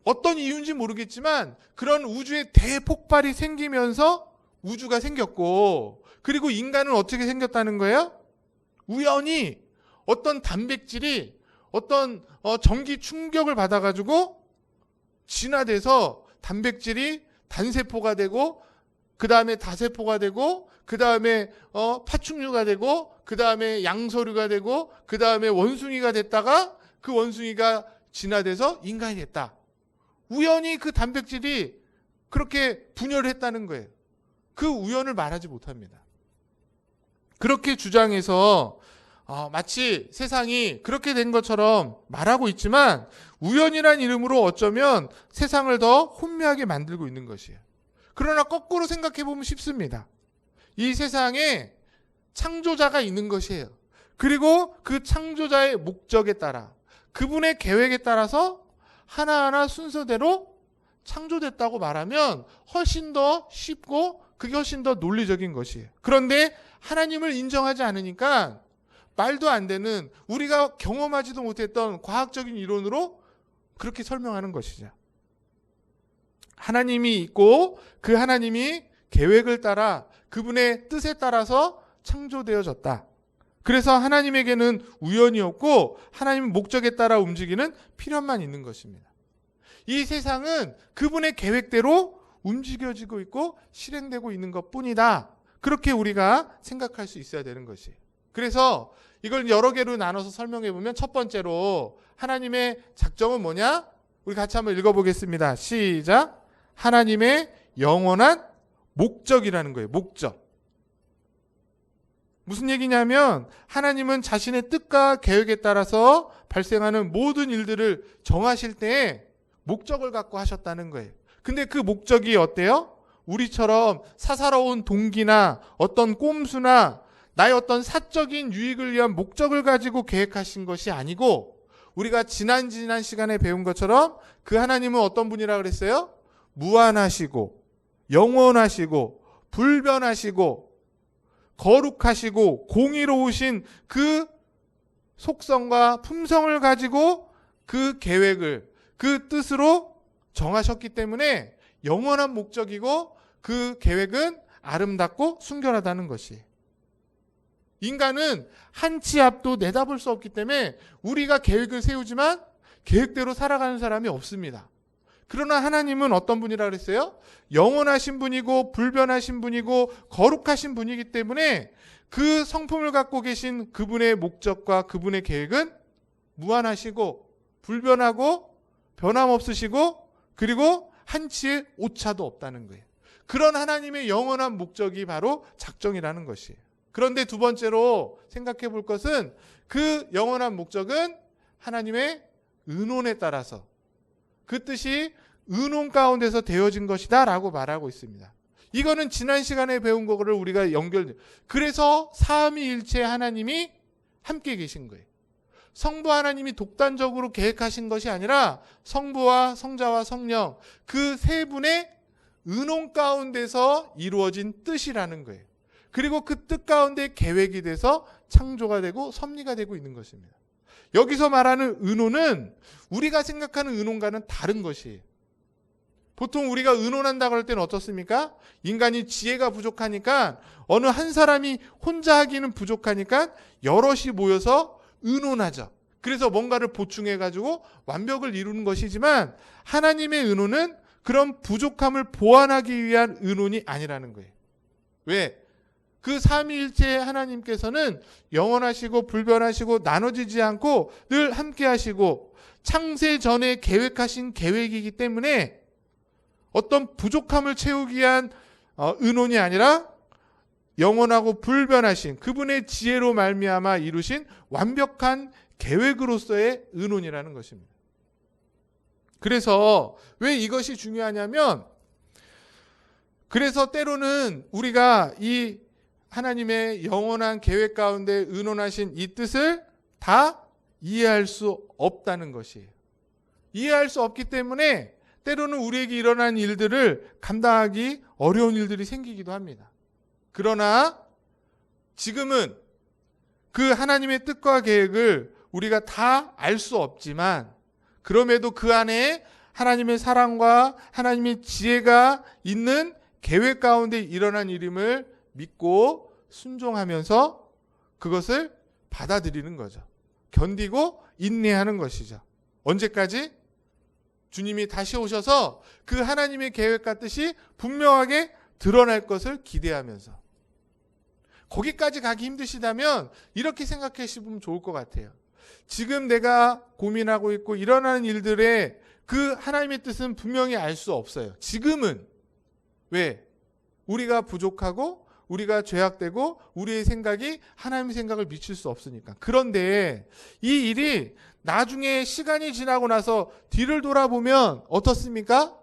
어떤 이유인지 모르겠지만 그런 우주의 대폭발이 생기면서 우주가 생겼고, 그리고 인간은 어떻게 생겼다는 거예요? 우연히 어떤 단백질이 어떤 전기 충격을 받아가지고 진화돼서 단백질이 단세포가 되고, 그 다음에 다세포가 되고, 그 다음에 파충류가 되고, 그 다음에 양서류가 되고, 그 다음에 원숭이가 됐다가 그 원숭이가 진화돼서 인간이 됐다. 우연히 그 단백질이 그렇게 분열을 했다는 거예요. 그 우연을 말하지 못합니다. 그렇게 주장해서 마치 세상이 그렇게 된 것처럼 말하고 있지만, 우연이란 이름으로 어쩌면 세상을 더 혼미하게 만들고 있는 것이에요. 그러나 거꾸로 생각해 보면 쉽습니다. 이 세상에 창조자가 있는 것이에요. 그리고 그 창조자의 목적에 따라, 그분의 계획에 따라서 하나하나 순서대로 창조됐다고 말하면 훨씬 더 쉽고 그게 훨씬 더 논리적인 것이에요. 그런데 하나님을 인정하지 않으니까 말도 안 되는, 우리가 경험하지도 못했던 과학적인 이론으로 그렇게 설명하는 것이죠. 하나님이 있고 그 하나님이 계획을 따라 그분의 뜻에 따라서 창조되어졌다. 그래서 하나님에게는 우연이 없고 하나님의 목적에 따라 움직이는 필연만 있는 것입니다. 이 세상은 그분의 계획대로 움직여지고 있고 실행되고 있는 것뿐이다. 그렇게 우리가 생각할 수 있어야 되는 것이에요. 그래서 이걸 여러 개로 나눠서 설명해 보면, 첫 번째로 하나님의 작정은 뭐냐? 우리 같이 한번 읽어보겠습니다. 시작. 하나님의 영원한 목적이라는 거예요. 목적. 무슨 얘기냐면 하나님은 자신의 뜻과 계획에 따라서 발생하는 모든 일들을 정하실 때에 목적을 갖고 하셨다는 거예요. 근데 그 목적이 어때요? 우리처럼 사사로운 동기나 어떤 꼼수나 나의 어떤 사적인 유익을 위한 목적을 가지고 계획하신 것이 아니고, 우리가 지난 시간에 배운 것처럼 그 하나님은 어떤 분이라 그랬어요? 무한하시고 영원하시고 불변하시고 거룩하시고 공의로우신 그 속성과 품성을 가지고 그 계획을 그 뜻으로 정하셨기 때문에 영원한 목적이고, 그 계획은 아름답고 순결하다는 것이. 인간은 한 치 앞도 내다볼 수 없기 때문에 우리가 계획을 세우지만 계획대로 살아가는 사람이 없습니다. 그러나 하나님은 어떤 분이라 그랬어요? 영원하신 분이고 불변하신 분이고 거룩하신 분이기 때문에 그 성품을 갖고 계신 그분의 목적과 그분의 계획은 무한하시고 불변하고 변함없으시고, 그리고 한치의 오차도 없다는 거예요. 그런 하나님의 영원한 목적이 바로 작정이라는 것이에요. 그런데 두 번째로 생각해 볼 것은, 그 영원한 목적은 하나님의 은혼에 따라서 그 뜻이 은혼 가운데서 되어진 것이다 라고 말하고 있습니다. 이거는 지난 시간에 배운 거를 우리가 그래서 삼위일체 하나님이 함께 계신 거예요. 성부 하나님이 독단적으로 계획하신 것이 아니라 성부와 성자와 성령 그 세 분의 은혼 가운데서 이루어진 뜻이라는 거예요. 그리고 그 뜻 가운데 계획이 돼서 창조가 되고 섭리가 되고 있는 것입니다. 여기서 말하는 은혼은 우리가 생각하는 은혼과는 다른 것이에요. 보통 우리가 의논한다고 할 때는 어떻습니까? 인간이 지혜가 부족하니까, 어느 한 사람이 혼자 하기는 부족하니까 여럿이 모여서 의논하죠. 그래서 뭔가를 보충해가지고 완벽을 이루는 것이지만, 하나님의 의논은 그런 부족함을 보완하기 위한 의논이 아니라는 거예요. 왜? 그 삼위일체 하나님께서는 영원하시고 불변하시고 나눠지지 않고 늘 함께 하시고 창세 전에 계획하신 계획이기 때문에 어떤 부족함을 채우기 위한 의논이 아니라 영원하고 불변하신 그분의 지혜로 말미암아 이루신 완벽한 계획으로서의 의논이라는 것입니다. 그래서 왜 이것이 중요하냐면, 그래서 때로는 우리가 이 하나님의 영원한 계획 가운데 의논하신 이 뜻을 다 이해할 수 없다는 것이에요. 이해할 수 없기 때문에 때로는 우리에게 일어난 일들을 감당하기 어려운 일들이 생기기도 합니다. 그러나 지금은 그 하나님의 뜻과 계획을 우리가 다 알 수 없지만, 그럼에도 그 안에 하나님의 사랑과 하나님의 지혜가 있는 계획 가운데 일어난 일임을 믿고 순종하면서 그것을 받아들이는 거죠. 견디고 인내하는 것이죠. 언제까지? 주님이 다시 오셔서 그 하나님의 계획과 뜻이 분명하게 드러날 것을 기대하면서. 거기까지 가기 힘드시다면 이렇게 생각하시면 좋을 것 같아요. 지금 내가 고민하고 있고 일어나는 일들의 그 하나님의 뜻은 분명히 알 수 없어요. 지금은. 왜? 우리가 부족하고 우리가 죄악되고 우리의 생각이 하나님의 생각을 미칠 수 없으니까. 그런데 이 일이 나중에 시간이 지나고 나서 뒤를 돌아보면 어떻습니까?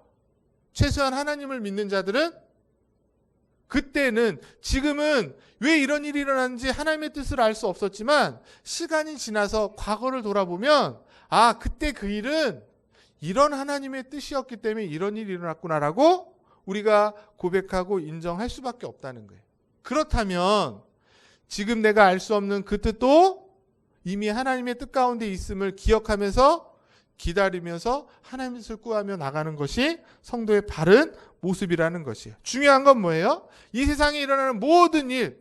최소한 하나님을 믿는 자들은 그때는, 지금은 왜 이런 일이 일어났는지 하나님의 뜻을 알 수 없었지만 시간이 지나서 과거를 돌아보면 아, 그때 그 일은 이런 하나님의 뜻이었기 때문에 이런 일이 일어났구나라고 우리가 고백하고 인정할 수밖에 없다는 거예요. 그렇다면 지금 내가 알 수 없는 그 뜻도 이미 하나님의 뜻 가운데 있음을 기억하면서 기다리면서 하나님의 뜻을 구하며 나가는 것이 성도의 바른 모습이라는 것이에요. 중요한 건 뭐예요? 이 세상에 일어나는 모든 일,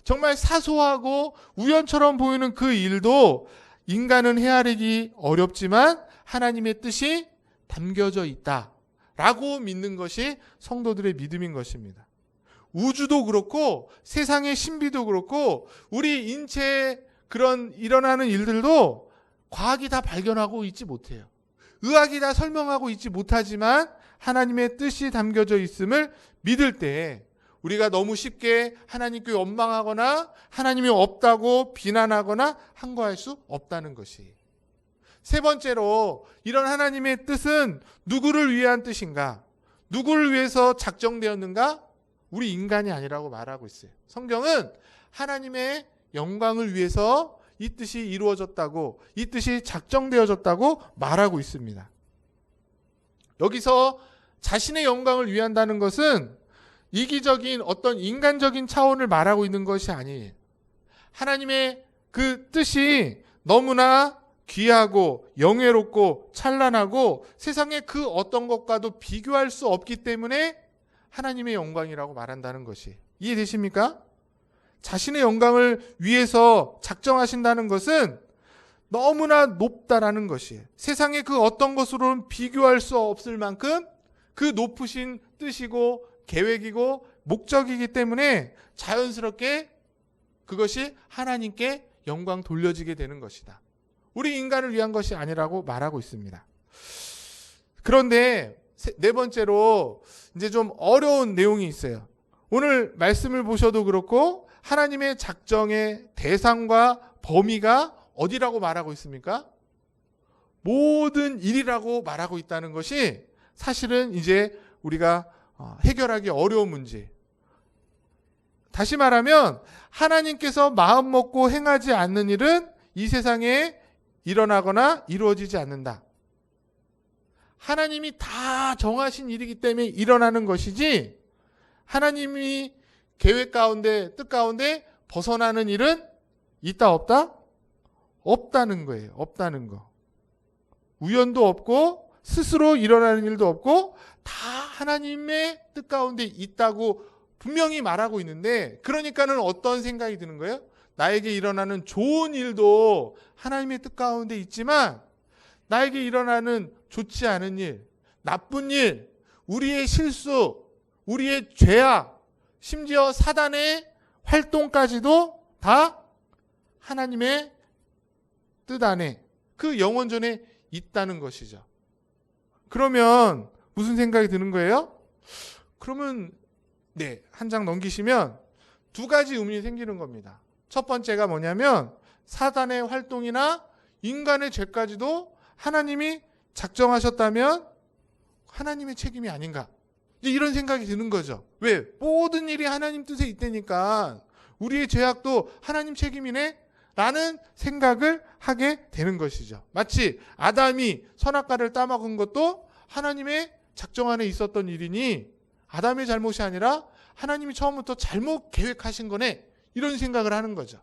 정말 사소하고 우연처럼 보이는 그 일도 인간은 헤아리기 어렵지만 하나님의 뜻이 담겨져 있다라고 믿는 것이 성도들의 믿음인 것입니다. 우주도 그렇고 세상의 신비도 그렇고 우리 인체의 그런 일어나는 일들도 과학이 다 발견하고 있지 못해요. 의학이 다 설명하고 있지 못하지만 하나님의 뜻이 담겨져 있음을 믿을 때 우리가 너무 쉽게 하나님께 원망하거나 하나님이 없다고 비난하거나 항거할 수 없다는 것이. 세 번째로, 이런 하나님의 뜻은 누구를 위한 뜻인가? 누구를 위해서 작정되었는가? 우리 인간이 아니라고 말하고 있어요. 성경은 하나님의 영광을 위해서 이 뜻이 이루어졌다고, 이 뜻이 작정되어졌다고 말하고 있습니다. 여기서 자신의 영광을 위한다는 것은 이기적인 어떤 인간적인 차원을 말하고 있는 것이 아니에요. 하나님의 그 뜻이 너무나 귀하고 영예롭고 찬란하고 세상의 그 어떤 것과도 비교할 수 없기 때문에 하나님의 영광이라고 말한다는 것이. 이해되십니까? 자신의 영광을 위해서 작정하신다는 것은 너무나 높다라는 것이에요. 세상의 그 어떤 것으로는 비교할 수 없을 만큼 그 높으신 뜻이고 계획이고 목적이기 때문에 자연스럽게 그것이 하나님께 영광 돌려지게 되는 것이다. 우리 인간을 위한 것이 아니라고 말하고 있습니다. 그런데 네 번째로 이제 좀 어려운 내용이 있어요. 오늘 말씀을 보셔도 그렇고 하나님의 작정의 대상과 범위가 어디라고 말하고 있습니까? 모든 일이라고 말하고 있다는 것이 사실은 이제 우리가 해결하기 어려운 문제. 다시 말하면 하나님께서 마음 먹고 행하지 않는 일은 이 세상에 일어나거나 이루어지지 않는다. 하나님이 다 정하신 일이기 때문에 일어나는 것이지 하나님이 계획 가운데, 뜻 가운데 벗어나는 일은 있다 없다? 없다는 거예요. 없다는 거. 우연도 없고 스스로 일어나는 일도 없고 다 하나님의 뜻 가운데 있다고 분명히 말하고 있는데, 그러니까는 어떤 생각이 드는 거예요? 나에게 일어나는 좋은 일도 하나님의 뜻 가운데 있지만 나에게 일어나는 좋지 않은 일, 나쁜 일, 우리의 실수, 우리의 죄악, 심지어 사단의 활동까지도 다 하나님의 뜻 안에, 그 영원전에 있다는 것이죠. 그러면 무슨 생각이 드는 거예요? 그러면 한 장 넘기시면 두 가지 의문이 생기는 겁니다. 첫 번째가 뭐냐면 사단의 활동이나 인간의 죄까지도 하나님이 작정하셨다면 하나님의 책임이 아닌가? 이런 생각이 드는 거죠. 왜? 모든 일이 하나님 뜻에 있다니까 우리의 죄악도 하나님 책임이네? 라는 생각을 하게 되는 것이죠. 마치 아담이 선악과를 따먹은 것도 하나님의 작정 안에 있었던 일이니 아담의 잘못이 아니라 하나님이 처음부터 잘못 계획하신 거네, 이런 생각을 하는 거죠.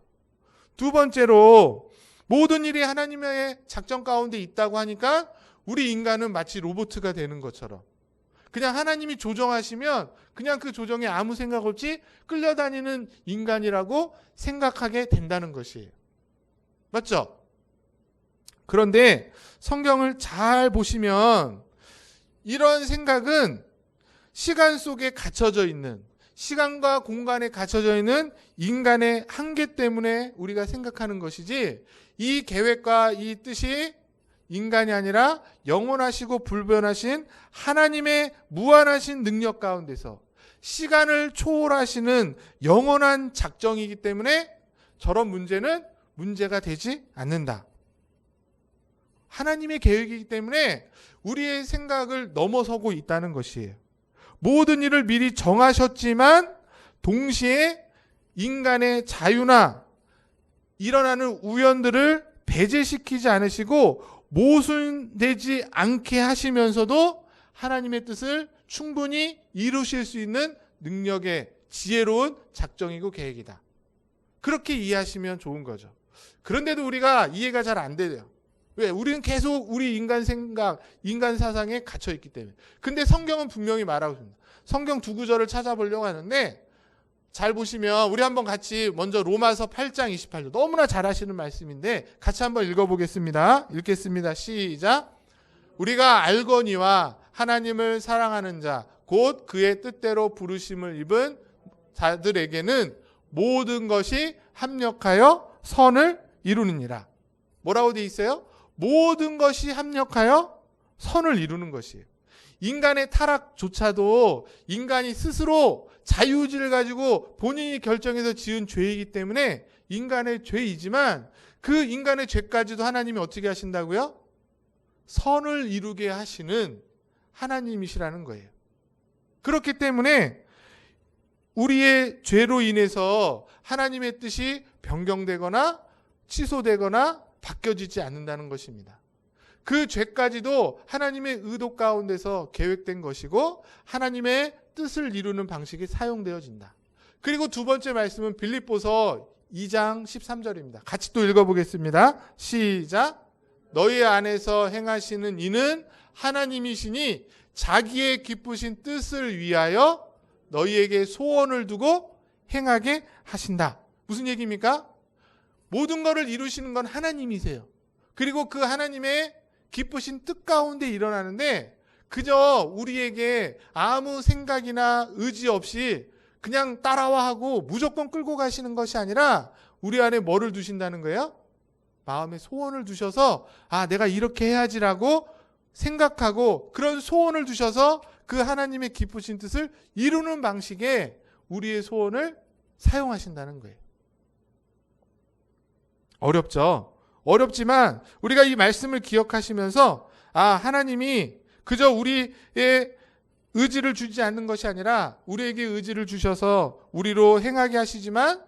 두 번째로 모든 일이 하나님의 작정 가운데 있다고 하니까 우리 인간은 마치 로봇가 되는 것처럼 그냥 하나님이 조정하시면 그냥 그 조정에 아무 생각 없이 끌려다니는 인간이라고 생각하게 된다는 것이에요. 맞죠? 그런데 성경을 잘 보시면 이런 생각은 시간 속에 갇혀져 있는, 시간과 공간에 갇혀져 있는 인간의 한계 때문에 우리가 생각하는 것이지, 이 계획과 이 뜻이 인간이 아니라 영원하시고 불변하신 하나님의 무한하신 능력 가운데서 시간을 초월하시는 영원한 작정이기 때문에 저런 문제는 문제가 되지 않는다. 하나님의 계획이기 때문에 우리의 생각을 넘어서고 있다는 것이에요. 모든 일을 미리 정하셨지만 동시에 인간의 자유나 일어나는 우연들을 배제시키지 않으시고 모순되지 않게 하시면서도 하나님의 뜻을 충분히 이루실 수 있는 능력의 지혜로운 작정이고 계획이다. 그렇게 이해하시면 좋은 거죠. 그런데도 우리가 이해가 잘 안 돼요. 왜? 우리는 계속 우리 인간 생각, 인간 사상에 갇혀 있기 때문에. 근데 성경은 분명히 말하고 있습니다. 성경 두 구절을 찾아보려고 하는데 잘 보시면 우리 한번 같이 먼저 로마서 8장 28절 너무나 잘 하시는 말씀인데 같이 한번 읽어보겠습니다. 읽겠습니다. 시작. 우리가 알거니와 하나님을 사랑하는 자 곧 그의 뜻대로 부르심을 입은 자들에게는 모든 것이 합력하여 선을 이루느니라. 뭐라고 돼 있어요? 모든 것이 합력하여 선을 이루는 것이에요. 인간의 타락조차도 인간이 스스로 자유의지를 가지고 본인이 결정해서 지은 죄이기 때문에 인간의 죄이지만 그 인간의 죄까지도 하나님이 어떻게 하신다고요? 선을 이루게 하시는 하나님이시라는 거예요. 그렇기 때문에 우리의 죄로 인해서 하나님의 뜻이 변경되거나 취소되거나 바뀌어지지 않는다는 것입니다. 그 죄까지도 하나님의 의도 가운데서 계획된 것이고 하나님의 뜻을 이루는 방식이 사용되어진다. 그리고 두 번째 말씀은 빌립보서 2장 13절입니다. 같이 또 읽어보겠습니다. 시작. 너희 안에서 행하시는 이는 하나님이시니 자기의 기쁘신 뜻을 위하여 너희에게 소원을 두고 행하게 하신다. 무슨 얘기입니까? 모든 것을 이루시는 건 하나님이세요. 그리고 그 하나님의 기쁘신 뜻 가운데 일어나는데 그저 우리에게 아무 생각이나 의지 없이 그냥 따라와 하고 무조건 끌고 가시는 것이 아니라 우리 안에 뭐를 두신다는 거예요? 마음에 소원을 두셔서 내가 이렇게 해야지라고 생각하고 그런 소원을 두셔서 그 하나님의 기쁘신 뜻을 이루는 방식에 우리의 소원을 사용하신다는 거예요. 어렵죠? 어렵지만 우리가 이 말씀을 기억하시면서 하나님이 그저 우리의 의지를 주지 않는 것이 아니라 우리에게 의지를 주셔서 우리로 행하게 하시지만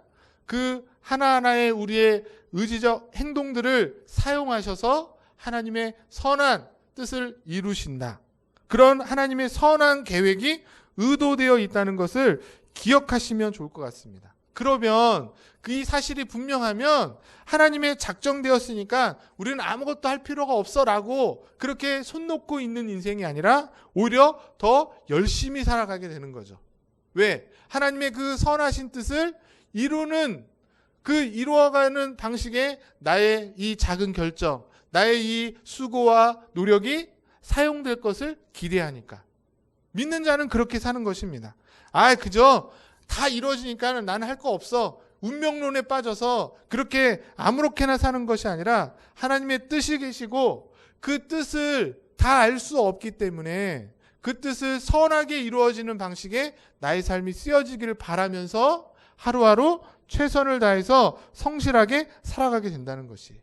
그 하나하나의 우리의 의지적 행동들을 사용하셔서 하나님의 선한 뜻을 이루신다. 그런 하나님의 선한 계획이 의도되어 있다는 것을 기억하시면 좋을 것 같습니다. 그러면 이 사실이 분명하면 하나님의 작정되었으니까 우리는 아무것도 할 필요가 없어라고 그렇게 손 놓고 있는 인생이 아니라 오히려 더 열심히 살아가게 되는 거죠. 왜? 하나님의 그 선하신 뜻을 이루는 그 이루어가는 방식에 나의 이 작은 결정, 나의 이 수고와 노력이 사용될 것을 기대하니까. 믿는 자는 그렇게 사는 것입니다. 그저 다 이루어지니까 나는 할 거 없어. 운명론에 빠져서 그렇게 아무렇게나 사는 것이 아니라 하나님의 뜻이 계시고 그 뜻을 다 알 수 없기 때문에 그 뜻을 선하게 이루어지는 방식에 나의 삶이 쓰여지기를 바라면서 하루하루 최선을 다해서 성실하게 살아가게 된다는 것이.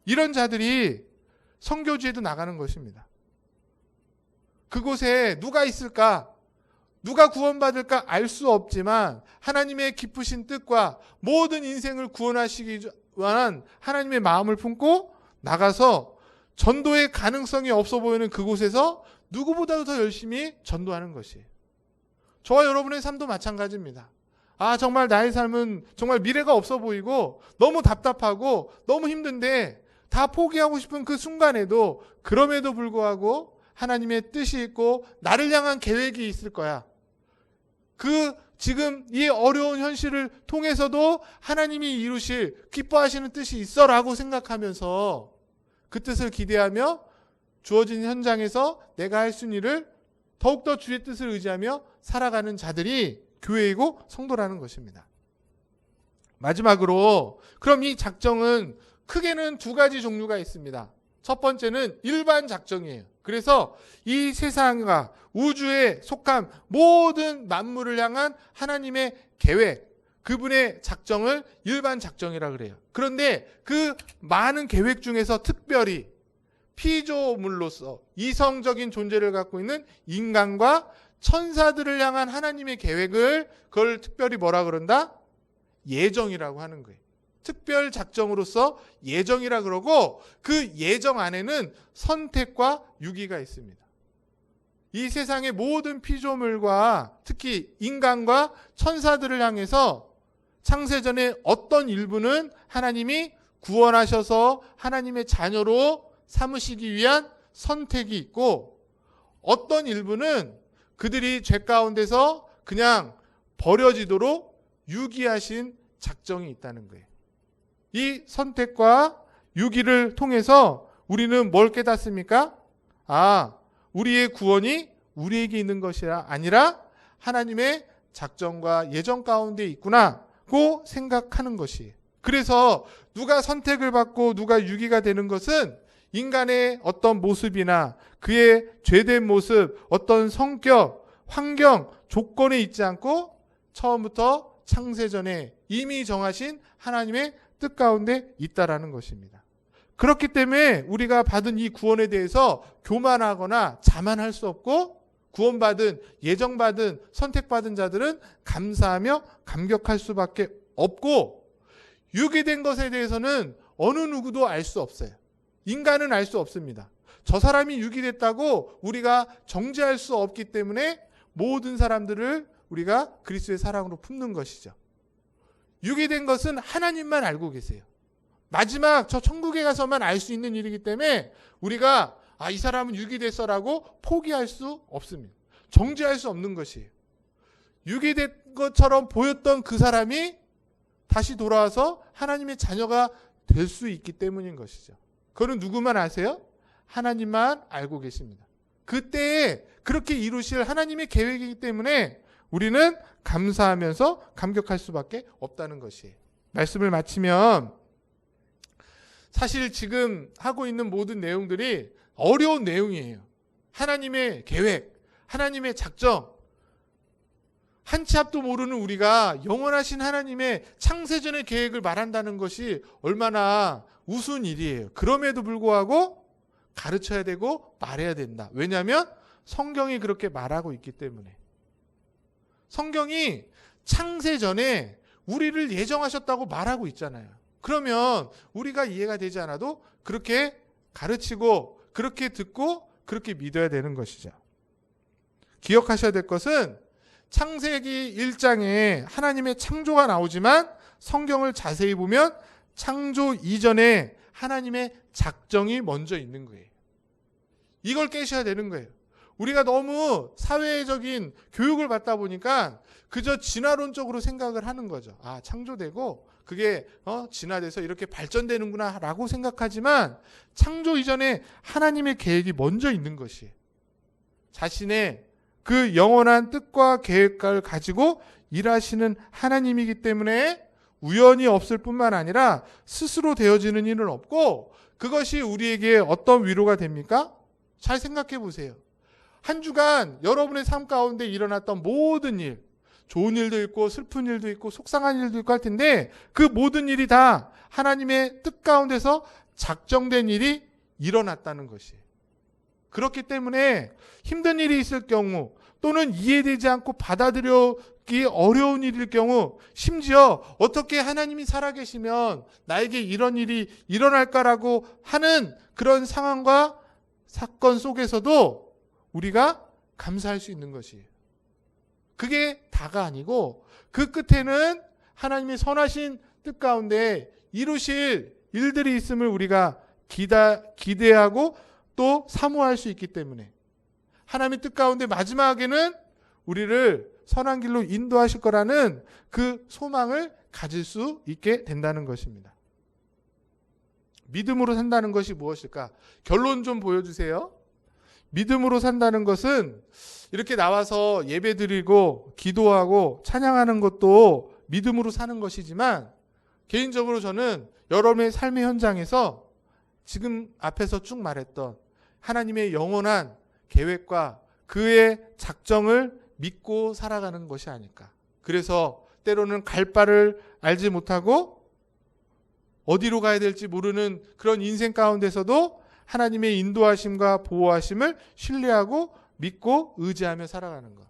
이런 자들이 선교지에도 나가는 것입니다. 그곳에 누가 있을까? 누가 구원받을까 알 수 없지만 하나님의 기쁘신 뜻과 모든 인생을 구원하시기 위한 하나님의 마음을 품고 나가서 전도의 가능성이 없어 보이는 그곳에서 누구보다도 더 열심히 전도하는 것이에요. 저와 여러분의 삶도 마찬가지입니다. 정말 나의 삶은 정말 미래가 없어 보이고 너무 답답하고 너무 힘든데 다 포기하고 싶은 그 순간에도 그럼에도 불구하고 하나님의 뜻이 있고 나를 향한 계획이 있을 거야. 그 지금 이 어려운 현실을 통해서도 하나님이 이루실 기뻐하시는 뜻이 있어라고 생각하면서 그 뜻을 기대하며 주어진 현장에서 내가 할 수 있는 일을 더욱더 주의 뜻을 의지하며 살아가는 자들이 교회이고 성도라는 것입니다. 마지막으로 그럼 이 작정은 크게는 두 가지 종류가 있습니다. 첫 번째는 일반 작정이에요. 그래서 이 세상과 우주에 속한 모든 만물을 향한 하나님의 계획, 그분의 작정을 일반 작정이라 그래요. 그런데 그 많은 계획 중에서 특별히 피조물로서 이성적인 존재를 갖고 있는 인간과 천사들을 향한 하나님의 계획을 그걸 특별히 뭐라 그런다? 예정이라고 하는 거예요. 특별 작정으로서 예정이라 그러고 그 예정 안에는 선택과 유기가 있습니다. 이 세상의 모든 피조물과 특히 인간과 천사들을 향해서 창세전에 어떤 일부는 하나님이 구원하셔서 하나님의 자녀로 삼으시기 위한 선택이 있고 어떤 일부는 그들이 죄 가운데서 그냥 버려지도록 유기하신 작정이 있다는 거예요. 이 선택과 유기를 통해서 우리는 뭘 깨닫습니까? 우리의 구원이 우리에게 있는 것이 아니라 하나님의 작정과 예정 가운데 있구나고 생각하는 것이에요. 그래서 누가 선택을 받고 누가 유기가 되는 것은 인간의 어떤 모습이나 그의 죄된 모습, 어떤 성격, 환경, 조건에 있지 않고 처음부터 창세전에 이미 정하신 하나님의 뜻 가운데 있다라는 것입니다. 그렇기 때문에 우리가 받은 이 구원에 대해서 교만하거나 자만할 수 없고 구원받은, 예정받은, 선택받은 자들은 감사하며 감격할 수밖에 없고 유기된 것에 대해서는 어느 누구도 알 수 없어요. 인간은 알 수 없습니다. 저 사람이 유기됐다고 우리가 정죄할 수 없기 때문에 모든 사람들을 우리가 그리스도의 사랑으로 품는 것이죠. 유기된 것은 하나님만 알고 계세요. 마지막 저 천국에 가서만 알 수 있는 일이기 때문에 우리가 이 사람은 유기됐어라고 포기할 수 없습니다. 정죄할 수 없는 것이에요. 유기된 것처럼 보였던 그 사람이 다시 돌아와서 하나님의 자녀가 될 수 있기 때문인 것이죠. 그거는 누구만 아세요? 하나님만 알고 계십니다. 그때에 그렇게 이루실 하나님의 계획이기 때문에 우리는 감사하면서 감격할 수밖에 없다는 것이에요. 말씀을 마치면 사실 지금 하고 있는 모든 내용들이 어려운 내용이에요. 하나님의 계획, 하나님의 작정, 한 치 앞도 모르는 우리가 영원하신 하나님의 창세전의 계획을 말한다는 것이 얼마나 우스운 일이에요. 그럼에도 불구하고 가르쳐야 되고 말해야 된다. 왜냐하면 성경이 그렇게 말하고 있기 때문에. 성경이 창세전에 우리를 예정하셨다고 말하고 있잖아요. 그러면 우리가 이해가 되지 않아도 그렇게 가르치고 그렇게 듣고 그렇게 믿어야 되는 것이죠. 기억하셔야 될 것은 창세기 1장에 하나님의 창조가 나오지만 성경을 자세히 보면 창조 이전에 하나님의 작정이 먼저 있는 거예요. 이걸 깨셔야 되는 거예요. 우리가 너무 사회적인 교육을 받다 보니까 그저 진화론적으로 생각을 하는 거죠. 창조되고 그게 진화돼서 이렇게 발전되는구나 라고 생각하지만 창조 이전에 하나님의 계획이 먼저 있는 것이에요. 자신의 그 영원한 뜻과 계획을 가지고 일하시는 하나님이기 때문에 우연이 없을 뿐만 아니라 스스로 되어지는 일은 없고 그것이 우리에게 어떤 위로가 됩니까? 잘 생각해 보세요. 한 주간 여러분의 삶 가운데 일어났던 모든 일, 좋은 일도 있고 슬픈 일도 있고 속상한 일도 있고 할 텐데 그 모든 일이 다 하나님의 뜻 가운데서 작정된 일이 일어났다는 것이에요. 그렇기 때문에 힘든 일이 있을 경우 또는 이해되지 않고 받아들이기 어려운 일일 경우 심지어 어떻게 하나님이 살아계시면 나에게 이런 일이 일어날까라고 하는 그런 상황과 사건 속에서도 우리가 감사할 수 있는 것이에요. 그게 다가 아니고 그 끝에는 하나님의 선하신 뜻 가운데 이루실 일들이 있음을 우리가 기대하고 또 사모할 수 있기 때문에 하나님의 뜻 가운데 마지막에는 우리를 선한 길로 인도하실 거라는 그 소망을 가질 수 있게 된다는 것입니다. 믿음으로 산다는 것이 무엇일까? 결론 좀 보여주세요. 믿음으로 산다는 것은 이렇게 나와서 예배드리고 기도하고 찬양하는 것도 믿음으로 사는 것이지만, 개인적으로 저는 여러분의 삶의 현장에서 지금 앞에서 쭉 말했던 하나님의 영원한 계획과 그의 작정을 믿고 살아가는 것이 아닐까. 그래서 때로는 갈 바를 알지 못하고 어디로 가야 될지 모르는 그런 인생 가운데서도 하나님의 인도하심과 보호하심을 신뢰하고 믿고 의지하며 살아가는 것.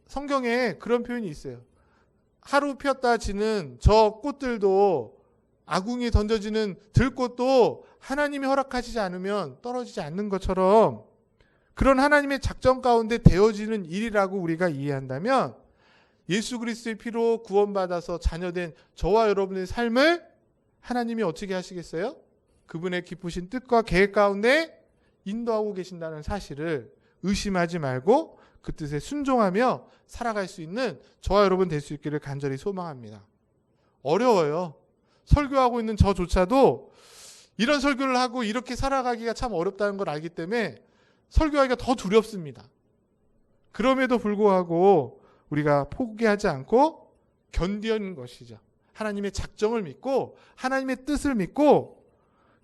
성경에 그런 표현이 있어요. 하루 피었다 지는 저 꽃들도, 아궁이에 던져지는 들꽃도 하나님이 허락하시지 않으면 떨어지지 않는 것처럼, 그런 하나님의 작정 가운데 되어지는 일이라고 우리가 이해한다면, 예수 그리스도의 피로 구원받아서 자녀된 저와 여러분의 삶을 하나님이 어떻게 하시겠어요? 그분의 기쁘신 뜻과 계획 가운데 인도하고 계신다는 사실을 의심하지 말고 그 뜻에 순종하며 살아갈 수 있는 저와 여러분 될 수 있기를 간절히 소망합니다. 어려워요. 설교하고 있는 저조차도 이런 설교를 하고 이렇게 살아가기가 참 어렵다는 걸 알기 때문에 설교하기가 더 두렵습니다. 그럼에도 불구하고 우리가 포기하지 않고 견디는 것이죠. 하나님의 작정을 믿고 하나님의 뜻을 믿고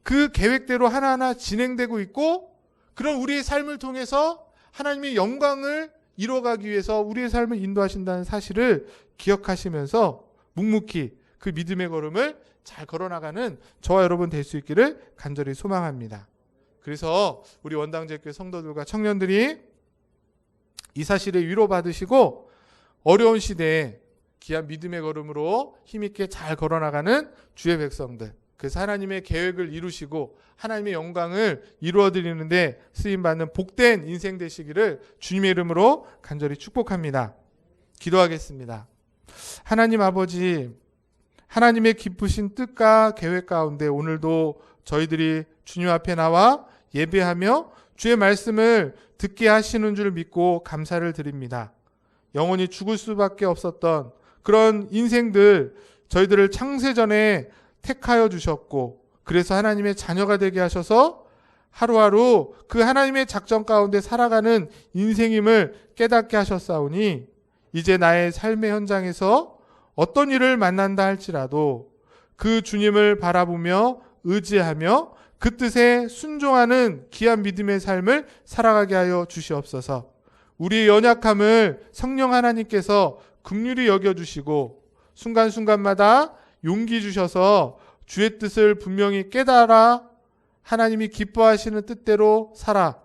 그 계획대로 하나하나 진행되고 있고, 그런 우리의 삶을 통해서 하나님의 영광을 이뤄가기 위해서 우리의 삶을 인도하신다는 사실을 기억하시면서 묵묵히 그 믿음의 걸음을 잘 걸어나가는 저와 여러분 될 수 있기를 간절히 소망합니다. 그래서 우리 원당제교회 성도들과 청년들이 이 사실에 위로받으시고 어려운 시대에 귀한 믿음의 걸음으로 힘있게 잘 걸어나가는 주의 백성들, 그래서 하나님의 계획을 이루시고 하나님의 영광을 이루어드리는데 쓰임받는 복된 인생 되시기를 주님의 이름으로 간절히 축복합니다. 기도하겠습니다. 하나님 아버지, 하나님의 기쁘신 뜻과 계획 가운데 오늘도 저희들이 주님 앞에 나와 예배하며 주의 말씀을 듣게 하시는 줄 믿고 감사를 드립니다. 영원히 죽을 수밖에 없었던 그런 인생들, 저희들을 창세전에 택하여 주셨고, 그래서 하나님의 자녀가 되게 하셔서 하루하루 그 하나님의 작정 가운데 살아가는 인생임을 깨닫게 하셨사오니, 이제 나의 삶의 현장에서 어떤 일을 만난다 할지라도 그 주님을 바라보며 의지하며 그 뜻에 순종하는 귀한 믿음의 삶을 살아가게 하여 주시옵소서. 우리의 연약함을 성령 하나님께서 긍휼히 여겨주시고 순간순간마다 용기 주셔서 주의 뜻을 분명히 깨달아 하나님이 기뻐하시는 뜻대로 살아.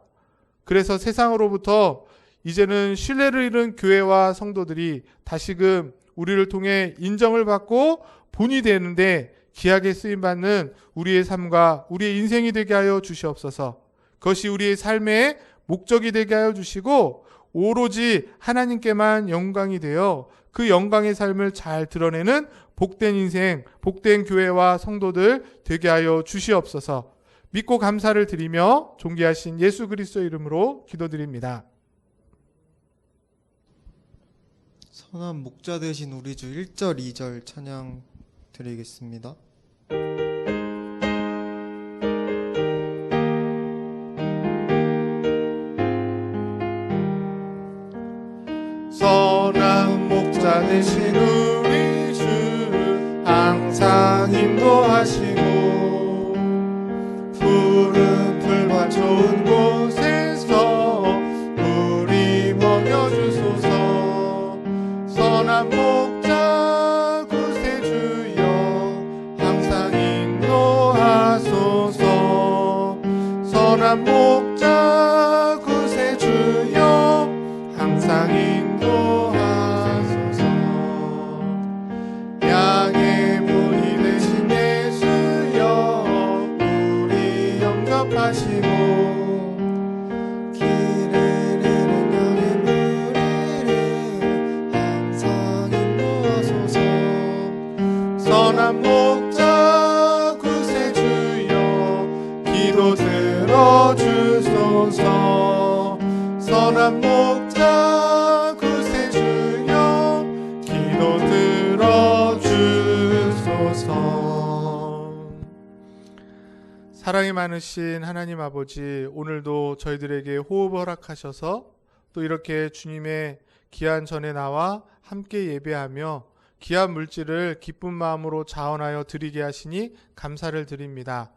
그래서 세상으로부터 이제는 신뢰를 잃은 교회와 성도들이 다시금 우리를 통해 인정을 받고 본이 되는데 귀하게 쓰임받는 우리의 삶과 우리의 인생이 되게 하여 주시옵소서. 그것이 우리의 삶의 목적이 되게 하여 주시고 오로지 하나님께만 영광이 되어 그 영광의 삶을 잘 드러내는 복된 인생, 복된 교회와 성도들 되게 하여 주시옵소서. 믿고 감사를 드리며 존귀하신 예수 그리스도 이름으로 기도드립니다. 선한 목자 되신 우리 주 1절 2절 찬양 드리겠습니다. 선한 목자 되신 우리 주 항상 인도하시고 푸른 풀과 좋은 곳에서 우리 먹여주소서. 선한 목자 구세주여 항상 인도하소서. 선한 목자 구세주여 항상 인도하소서. 양의 문이 되신 예수여 우리 영접하시고 길을 잃은 양의 무리를 항상 인도하소서. 선한 목자 구세주여 주소서. 선한 목자 구세주여 기도 들어주소서. 사랑이 많으신 하나님 아버지, 오늘도 저희들에게 호흡 허락하셔서 또 이렇게 주님의 귀한 전에 나와 함께 예배하며 귀한 물질을 기쁜 마음으로 자원하여 드리게 하시니 감사를 드립니다.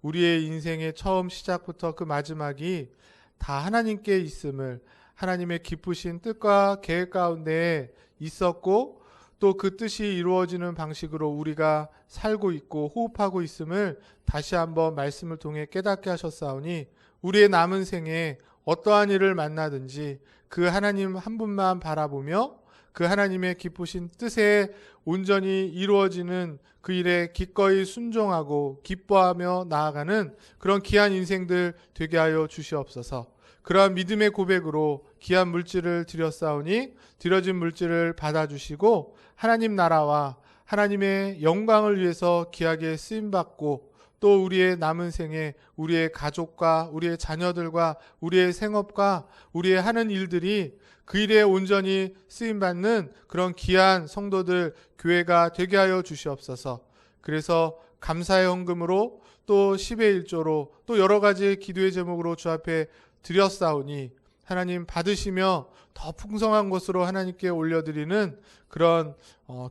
우리의 인생의 처음 시작부터 그 마지막이 다 하나님께 있음을, 하나님의 기쁘신 뜻과 계획 가운데 있었고 또 그 뜻이 이루어지는 방식으로 우리가 살고 있고 호흡하고 있음을 다시 한번 말씀을 통해 깨닫게 하셨사오니 우리의 남은 생에 어떠한 일을 만나든지 그 하나님 한 분만 바라보며 그 하나님의 기쁘신 뜻에 온전히 이루어지는 그 일에 기꺼이 순종하고 기뻐하며 나아가는 그런 귀한 인생들 되게 하여 주시옵소서. 그러한 믿음의 고백으로 귀한 물질을 드렸사오니 드려진 물질을 받아주시고 하나님 나라와 하나님의 영광을 위해서 귀하게 쓰임받고 또 우리의 남은 생에 우리의 가족과 우리의 자녀들과 우리의 생업과 우리의 하는 일들이 그 일에 온전히 쓰임받는 그런 귀한 성도들, 교회가 되게 하여 주시옵소서. 그래서 감사의 헌금으로 또 10의 1조로 또 여러 가지 기도의 제목으로 주 앞에 드렸사오니 하나님 받으시며 더 풍성한 것으로 하나님께 올려드리는 그런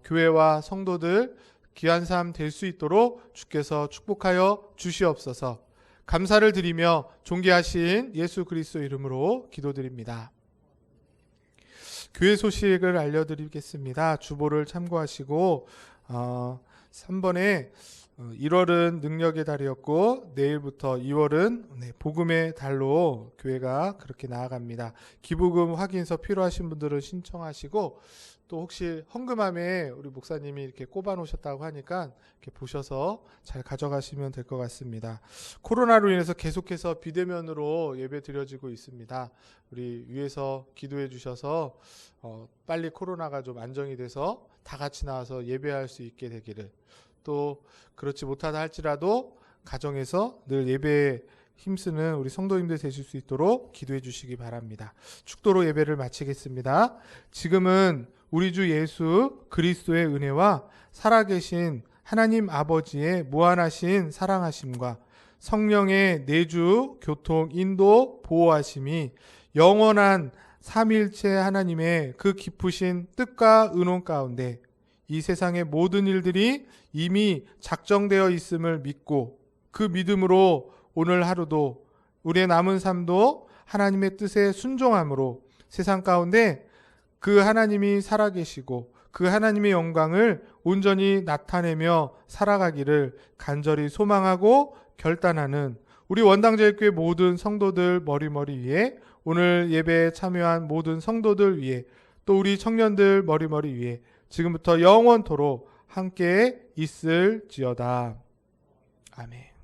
교회와 성도들 귀한 삶 될 수 있도록 주께서 축복하여 주시옵소서. 감사를 드리며 존귀하신 예수 그리스도 이름으로 기도드립니다. 교회 소식을 알려드리겠습니다. 주보를 참고하시고 3번에 1월은 능력의 달이었고 내일부터 2월은 복음의 달로 교회가 그렇게 나아갑니다. 기부금 확인서 필요하신 분들은 신청하시고 또 혹시 헌금함에 우리 목사님이 이렇게 꼽아 놓으셨다고 하니까 이렇게 보셔서 잘 가져가시면 될 것 같습니다. 코로나로 인해서 계속해서 비대면으로 예배 드려지고 있습니다. 우리 위에서 기도해 주셔서 빨리 코로나가 좀 안정이 돼서 다 같이 나와서 예배할 수 있게 되기를, 또 그렇지 못하다 할지라도 가정에서 늘 예배에 힘쓰는 우리 성도님들 되실 수 있도록 기도해 주시기 바랍니다. 축도로 예배를 마치겠습니다. 지금은 우리 주 예수 그리스도의 은혜와 살아계신 하나님 아버지의 무한하신 사랑하심과 성령의 내주, 교통, 인도, 보호하심이 영원한 삼위일체 하나님의 그 깊으신 뜻과 은총 가운데 이 세상의 모든 일들이 이미 작정되어 있음을 믿고 그 믿음으로 오늘 하루도 우리의 남은 삶도 하나님의 뜻에 순종함으로 세상 가운데 그 하나님이 살아계시고 그 하나님의 영광을 온전히 나타내며 살아가기를 간절히 소망하고 결단하는 우리 원당제일교회 모든 성도들 머리머리 위에, 오늘 예배에 참여한 모든 성도들 위에, 또 우리 청년들 머리머리 위에 지금부터 영원토록 함께 있을지어다. 아멘.